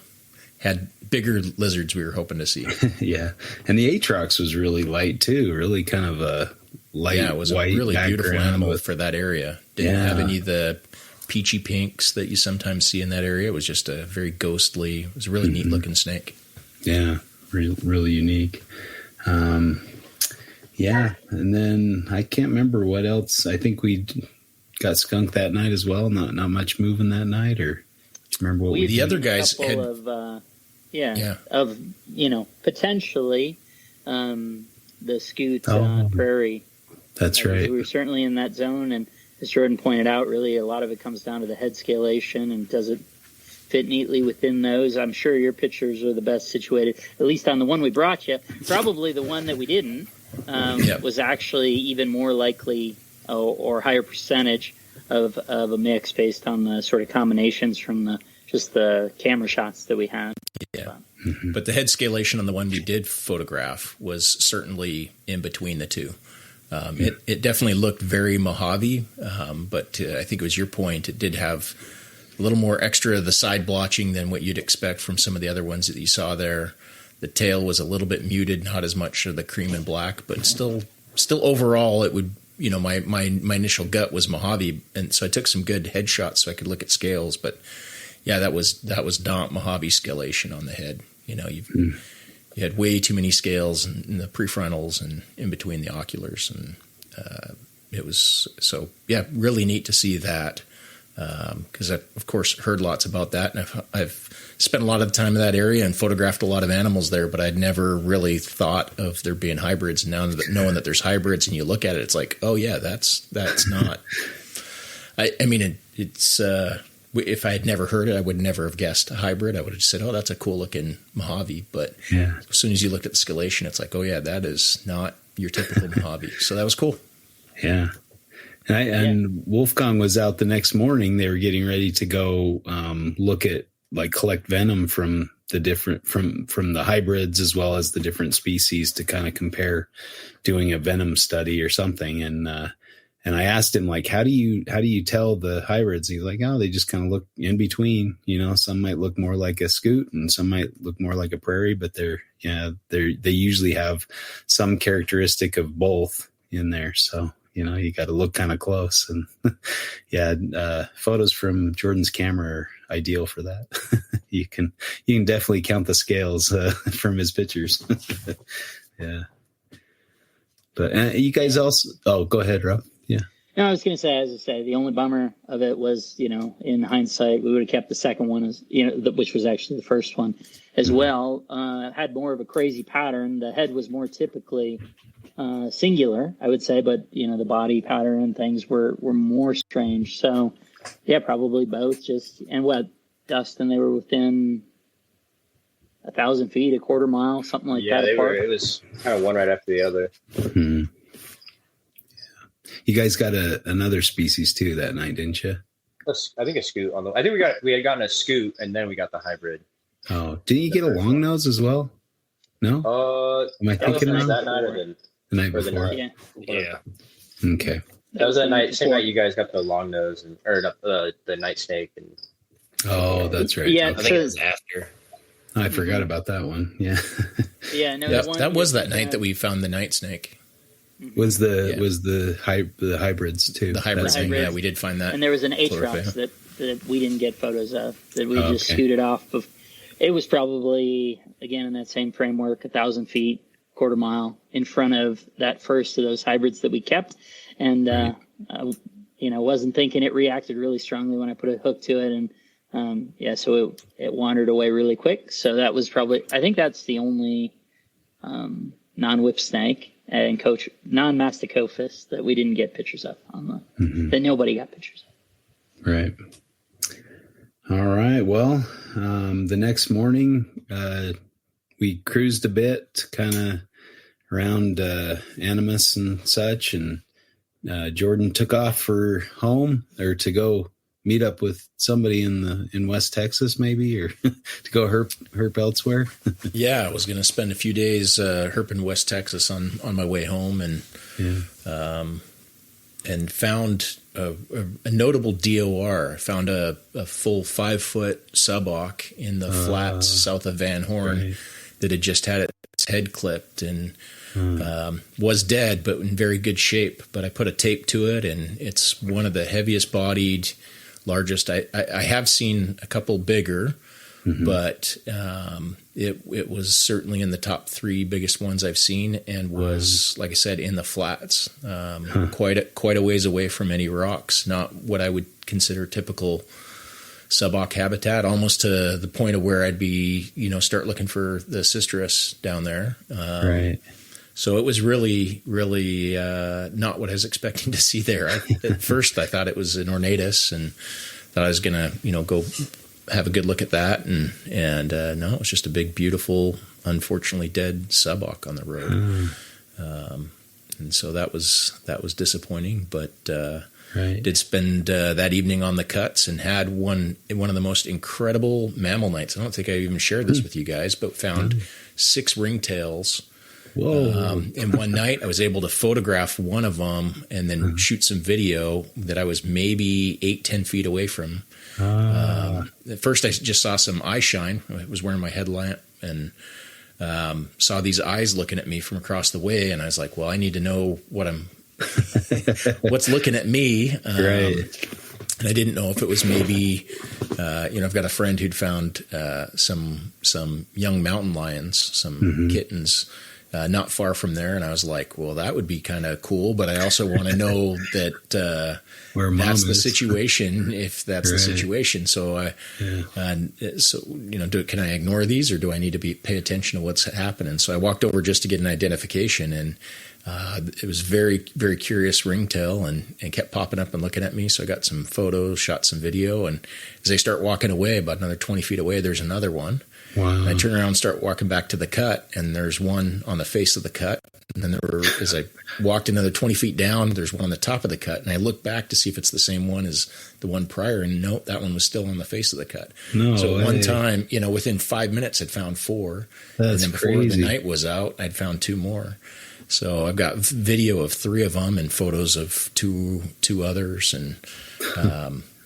had bigger lizards we were hoping to see.
Yeah, and the Atrox was really light too. Really kind of a light. Yeah,
it was a really beautiful animal for that area. Didn't have any of the peachy pinks that you sometimes see in that area. It was just a very ghostly. It was a really neat looking snake.
Yeah, really unique. Yeah, and then I can't remember what else. I think we got skunked that night as well. Not much moving that night, or remember what
the other guys had.
Of potentially the Scoot Prairie.
That's right.
We were certainly in that zone, and as Jordan pointed out, really a lot of it comes down to the head scalation and does it fit neatly within those. I'm sure your pictures are the best situated, at least on the one we brought you. Probably the one that we didn't was actually even more likely or higher percentage of a mix based on the sort of combinations from just the camera shots that we had.
Yeah. But the head scalation on the one we did photograph was certainly in between the two. It definitely looked very Mojave, but I think it was your point. It did have a little more extra of the side blotching than what you'd expect from some of the other ones that you saw there. The tail was a little bit muted, not as much of the cream and black, but still overall, it would. My initial gut was Mojave, and so I took some good headshots so I could look at scales. But yeah, that was Daunt Mojave scalation on the head. You had way too many scales in the prefrontals and in between the oculars, and it was really neat to see that because I've of course heard lots about that, and I've spent a lot of the time in that area and photographed a lot of animals there, but I'd never really thought of there being hybrids. Now that knowing that there's hybrids and you look at it, it's like, oh yeah, that's not. I mean, it's. If I had never heard it, I would never have guessed a hybrid. I would have said, oh, that's a cool looking Mojave. But as soon as you looked at the scalation, it's like, oh, yeah, that is not your typical Mojave. So that was cool.
Yeah. And Wolfgang was out the next morning. They were getting ready to go look at, collect venom from the different, from the hybrids as well as the different species to kind of compare doing a venom study or something. And I asked him, how do you tell the hybrids? He's like, oh, they just kind of look in between. Some might look more like a Scoot and some might look more like a Prairie, but they usually have some characteristic of both in there. So, you got to look kind of close. And photos from Jordan's camera are ideal for that. You can definitely count the scales from his pictures. Yeah. But you guys also, go ahead, Rob. Yeah.
No, I was going to say, as I say, the only bummer of it was, in hindsight, we would have kept the second one as, which was actually the first one as well. Had more of a crazy pattern. The head was more typically singular, I would say, but the body pattern and things were more strange. So, yeah, probably both. Dustin, they were within 1,000 feet, a quarter mile, something like that.
Yeah, they were. It was kind of one right after the other.
Mm-hmm. You guys got another species too that night, didn't you?
I think a Scoot on the. I think we had gotten a Scoot and then we got the hybrid.
Oh, didn't you get a long nose as well? No. Am I thinking wrong?
That night or the
night before?
Yeah.
Okay.
That was that night. Same night you guys got the long nose the night snake and.
Oh, that's right.
Yeah, I think it was after.
I forgot about that one. Yeah.
Yeah. No.
That was that night that we found the night snake.
Was the hybrids too?
The hybrids, yeah, we did find that.
And there was an Atrox that we didn't get photos of that we just scooted off of. It was probably again in that same framework, 1,000 feet, quarter mile in front of that first of those hybrids that we kept, and wasn't thinking it reacted really strongly when I put a hook to it, and so it wandered away really quick. So that was probably I think that's the only non-whip snake and non-masticophis that we didn't get pictures of on that nobody got pictures of.
Right. All right. Well, the next morning, we cruised a bit kind of around Animus and such, and Jorden took off for home or to go meet up with somebody in West Texas, maybe, or to go herp elsewhere?
Yeah, I was going to spend a few days herping West Texas on my way home, and found a notable DOR. I found a full 5-foot suboc in the flats south of Van Horn that had just had its head clipped and was dead, but in very good shape. But I put a tape to it, and it's one of the heaviest bodied, largest. I have seen a couple bigger, but it was certainly in the top 3 biggest ones I've seen, and was, like I said, in the flats, quite a ways away from any rocks. Not what I would consider typical suboc habitat, almost to the point of where I'd be, start looking for the cistrus down there.
Right.
So it was really, really not what I was expecting to see there. At first, I thought it was an ornatus, and thought I was going to, go have a good look at that. And no, it was just a big, beautiful, unfortunately dead suboc on the road. And so that was disappointing, but did spend that evening on the cuts and had one of the most incredible mammal nights. I don't think I even shared this with you guys, but found 6 ringtails.
Whoa.
And one night I was able to photograph one of them and then shoot some video that I was maybe 8-10 feet away from. At first I just saw some eye shine. I was wearing my headlamp and saw these eyes looking at me from across the way. And I was like, well, I need to know what's looking at me.
Right.
And I didn't know if it was maybe, I've got a friend who'd found some young mountain lions, some kittens, not far from there. And I was like, well, that would be kind of cool. But I also want to know that that's the situation, if that's the situation. So can I ignore these, or do I need to pay attention to what's happening? So I walked over just to get an identification, and it was very, very curious ringtail and kept popping up and looking at me. So I got some photos, shot some video. And as I start walking away, about another 20 feet away, there's another one.
Wow.
And I turn around and start walking back to the cut, and there's one on the face of the cut. And then as I walked another 20 feet down, there's one on the top of the cut. And I look back to see if it's the same one as the one prior. And nope, that one was still on the face of the cut.
No
so
way.
One time, within 5 minutes, I'd found 4.
That's
and then before
crazy.
the night was out, I'd found 2 more. So I've got video of 3 of them and photos of two others. And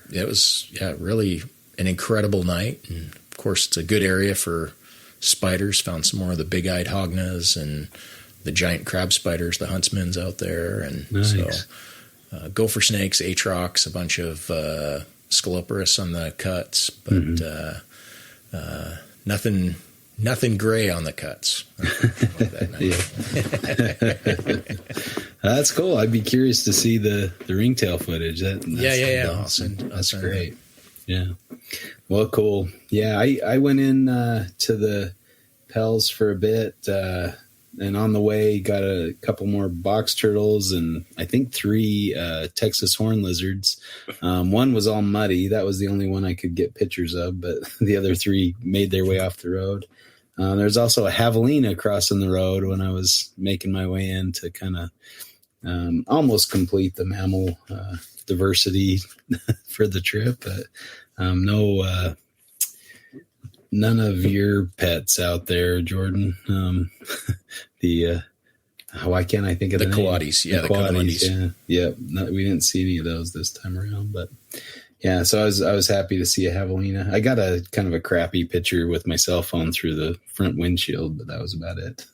it was, really an incredible night. And of course, it's a good area for spiders. Found some more of the big-eyed hognas and the giant crab spiders, the huntsmans out there. And
nice.
So gopher snakes, atrox, a bunch of scoloporus on the cuts, but nothing gray on the cuts.
That's cool. I'd be curious to see the ringtail footage. That's
Awesome.
That's great. Yeah. Well, cool. Yeah, I went in to the Pels for a bit, and on the way got a couple more box turtles and I think 3 Texas horn lizards. One was all muddy. That was the only one I could get pictures of, but the other 3 made their way off the road. There's also a javelina crossing the road when I was making my way in to kind of almost complete the mammal diversity for the trip, but none of your pets out there, Jorden. Why can't I think of the
coatis? Yeah, the
coatis. Yeah. We didn't see any of those this time around, but yeah. So I was happy to see a javelina. I got a kind of a crappy picture with my cell phone through the front windshield, but that was about it.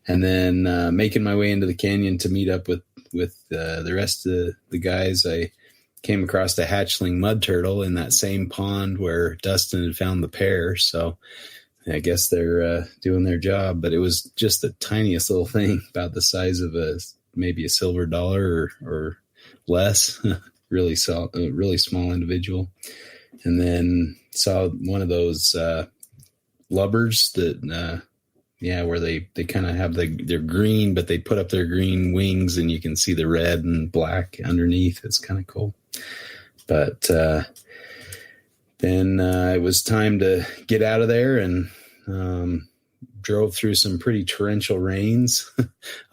And then making my way into the canyon to meet up with the rest of the guys, I came across a hatchling mud turtle in that same pond where Dustin had found the pair. So I guess they're doing their job, but it was just the tiniest little thing, about the size of maybe a silver dollar or less. Really small individual. And then saw one of those lubbers that where they kind of have they're green, but they put up their green wings and you can see the red and black underneath. It's kind of cool. But then it was time to get out of there, and drove through some pretty torrential rains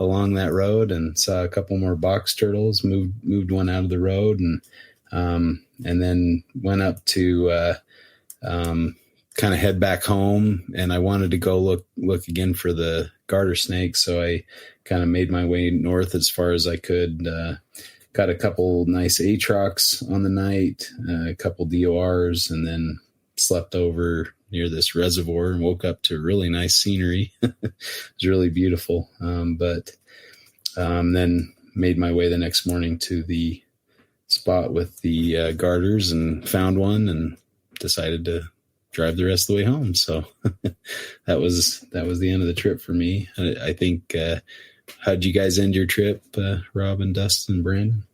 along that road and saw a couple more box turtles, moved one out of the road, and and then went up to kind of head back home. And I wanted to go look again for the garter snake, so I kind of made my way north as far as I could. Got a couple nice atrox on the night, a couple DORs, and then slept over near this reservoir and woke up to really nice scenery. It was really beautiful. But then made my way the next morning to the spot with the garters and found one and decided to drive the rest of the way home. So that was the end of the trip for me. I think, how'd you guys end your trip, Rob and Dustin and Brandon?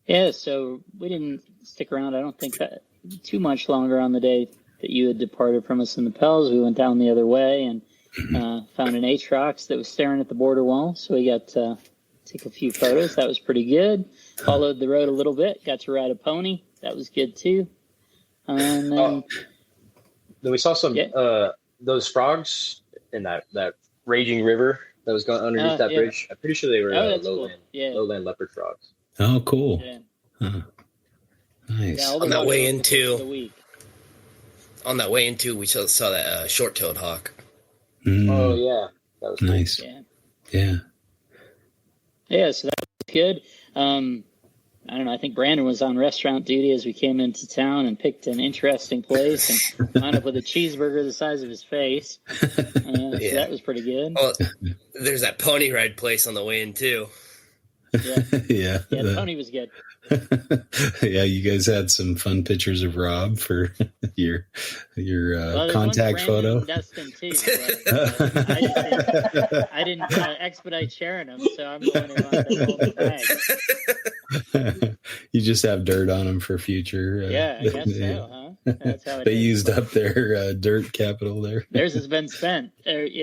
Yeah, so we didn't stick around. I don't think that too much longer on the day that you had departed from us in the Pels. We went down the other way and found an Atrox that was staring at the border wall. So we got to take a few photos. That was pretty good. Followed the road a little bit. Got to ride a pony. That was good too. And then,
then we saw some those frogs in that raging river that was going underneath that bridge. I'm pretty sure they were lowland leopard frogs.
Oh, cool.
Yeah.
Nice.
Yeah,
on that way in too. On that way in too, we saw that short-tailed hawk.
Oh yeah, that was
nice.
Cool.
Yeah.
So that was good. I don't know. I think Brandon was on restaurant duty as we came into town and picked an interesting place and wound up with a cheeseburger the size of his face. So that was pretty good.
Oh, there's that pony ride place on the way in too.
Yeah.
The pony was good.
Yeah, you guys had some fun pictures of Rob for your contact photo.
Dustin too. But, I didn't expedite sharing them, so I'm going around the whole bag.
You just have dirt on them for future.
Yeah, I guess so, huh? That's how
they used up their dirt capital there.
Theirs has been spent. But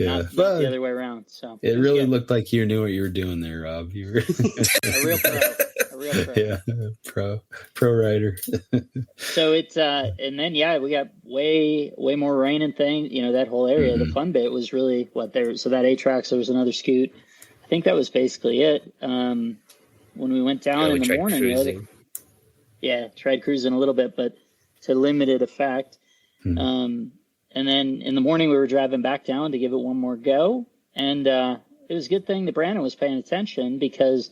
not the other way around. So
it really looked like you knew what you were doing there, Rob. You were
a real pro.
Yeah, pro rider.
So it's and then we got way more rain and things. You know, that whole area. The fun bit was really what there. So that Atrox, there was another scoot. I think that was basically it. When we went down in the morning, tried cruising a little bit, but to limited effect. And then in the morning we were driving back down to give it one more go, and it was a good thing that Brandon was paying attention, because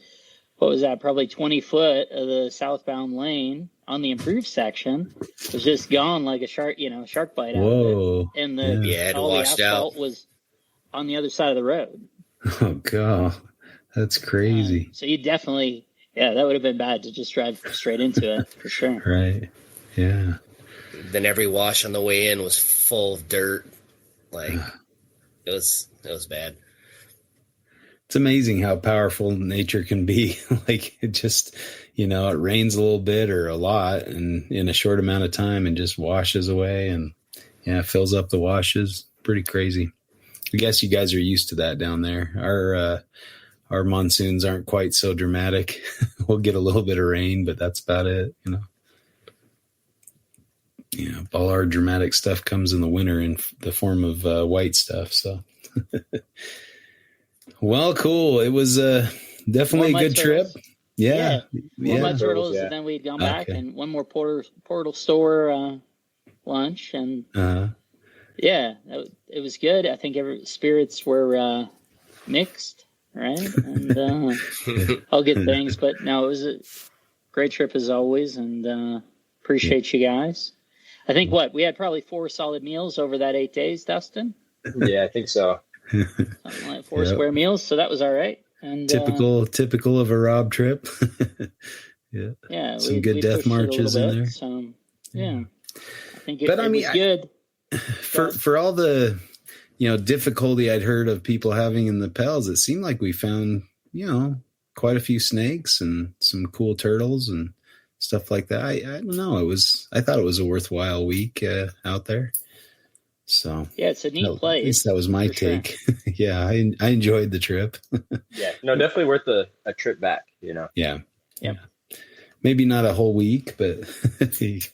what was that? Probably 20 foot of the southbound lane on the improved section was just gone like a shark bite out of it. And all the asphalt was on the other side of the road.
Oh God, that's crazy.
So you definitely, that would have been bad to just drive straight into it for sure.
Right. Yeah.
Then every wash on the way in was full of dirt. Like it was bad.
It's amazing how powerful nature can be. Like it just, it rains a little bit or a lot and in a short amount of time and just washes away and fills up the washes. Pretty crazy. I guess you guys are used to that down there. Our monsoons aren't quite so dramatic. We'll get a little bit of rain, but that's about it. All our dramatic stuff comes in the winter in the form of white stuff. So, well, cool. It was definitely a good trip. Yeah.
More mud turtles, and then we'd gone back and one more portal store lunch, and it was good. I think spirits were mixed, right? And all good things. But no, it was a great trip as always, and appreciate you guys. I think we had probably 4 solid meals over that 8 days, Dustin?
Yeah, I think so.
Something like 4 square meals, so that was all right. And
typical of a Rob trip. Some good death marches in there.
So, I think it was good.
For all the difficulty I'd heard of people having in the Pels, it seemed like we found quite a few snakes and some cool turtles and stuff like that. I don't know. I thought it was a worthwhile week out there. So
it's a neat place.
At least that was my take. Sure. I enjoyed the trip.
Definitely worth a trip back.
Yeah. Maybe not a whole week, but it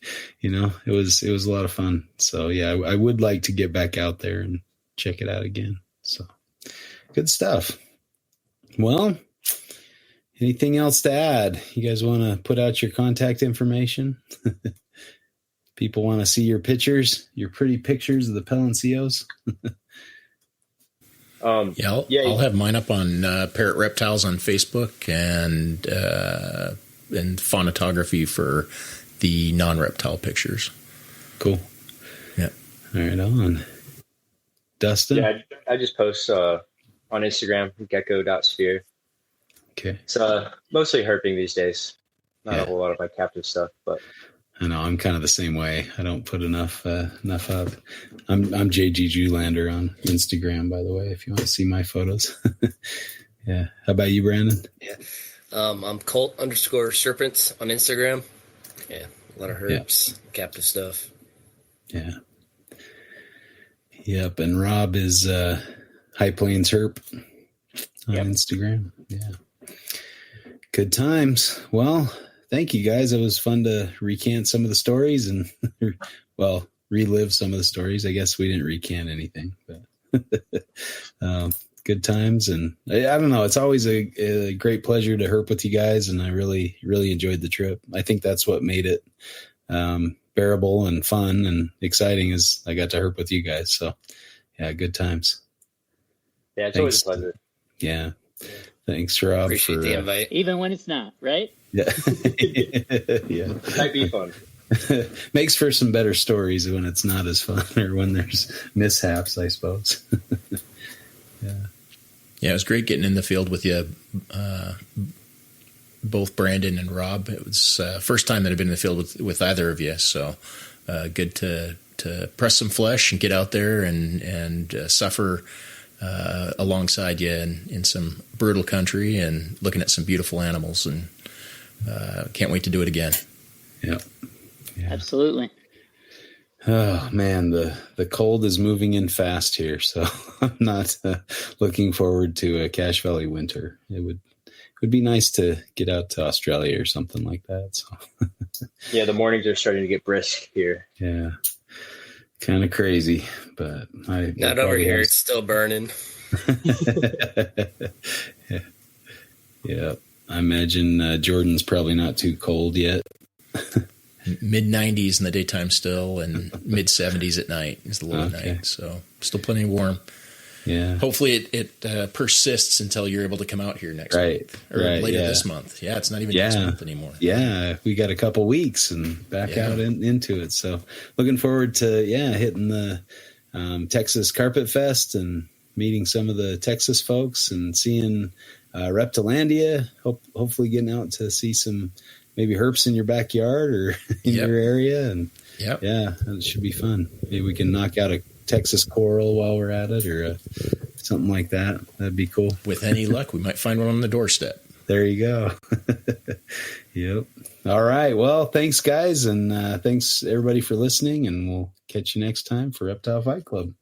was a lot of fun. So I would like to get back out there and check it out again. So good stuff. Well, Anything else to add? You guys want to put out your contact information? People want to see your pictures, your pretty pictures of the Palencios.
I'll have mine up on Parrot Reptiles on Facebook and phonography for the non-reptile pictures.
Cool.
Yeah.
All right, on. Dustin?
Yeah, I just post on Instagram, gecko.sphere.
Okay.
It's mostly herping these days. Not a whole lot of my captive stuff, but
I know I'm kind of the same way. I don't put enough up. I'm JG Julander on Instagram, by the way, if you want to see my photos. Yeah. How about you, Brandon?
Yeah. I'm Colt_serpents on Instagram. Yeah. A lot of herps, captive stuff.
Yeah. Yep. And Rob is High Plains Herp on Instagram. Yeah. Good times. Well, thank you guys. It was fun to recant some of the stories and, relive some of the stories. I guess we didn't recant anything, but good times. And I don't know. It's always a great pleasure to herp with you guys. And I really, really enjoyed the trip. I think that's what made it bearable and fun and exciting is I got to herp with you guys. So, yeah, good times.
Yeah, it's always a pleasure.
Yeah. Thanks, Rob.
Appreciate the invite.
Even when it's not, right?
Yeah. Yeah.
Might be fun.
Makes for some better stories when it's not as fun or when there's mishaps, I suppose. Yeah.
Yeah, it was great getting in the field with you, both Brandon and Rob. It was first time that I've been in the field with either of you, so good to press some flesh and get out there and suffer alongside you in some brutal country and looking at some beautiful animals, and can't wait to do it again.
Yeah.
Absolutely.
Oh man, the cold is moving in fast here, so I'm not looking forward to a Cache Valley winter. It would be nice to get out to Australia or something like that. So
Yeah, the mornings are starting to get brisk here.
Yeah. Kind of crazy, but
Not over here. It's still burning.
Yeah. I imagine Jordan's probably not too cold yet.
Mid 90s in the daytime still, and mid 70s at night is the low at night. So still plenty warm.
Yeah.
Hopefully it persists until you're able to come out here next month or later this month. Yeah, it's not even next month anymore.
Yeah, we got a couple weeks and back out into it. So looking forward to hitting the Texas Carpet Fest and meeting some of the Texas folks and seeing Reptilandia. Hopefully getting out to see some maybe herps in your backyard or in your area. And it should be fun. Maybe we can knock out a Texas coral while we're at it or something like that. That'd be cool.
With any luck, we might find one on the doorstep.
There you go. Yep. All right. Well, thanks guys. And thanks everybody for listening, and we'll catch you next time for Reptile Fight Club.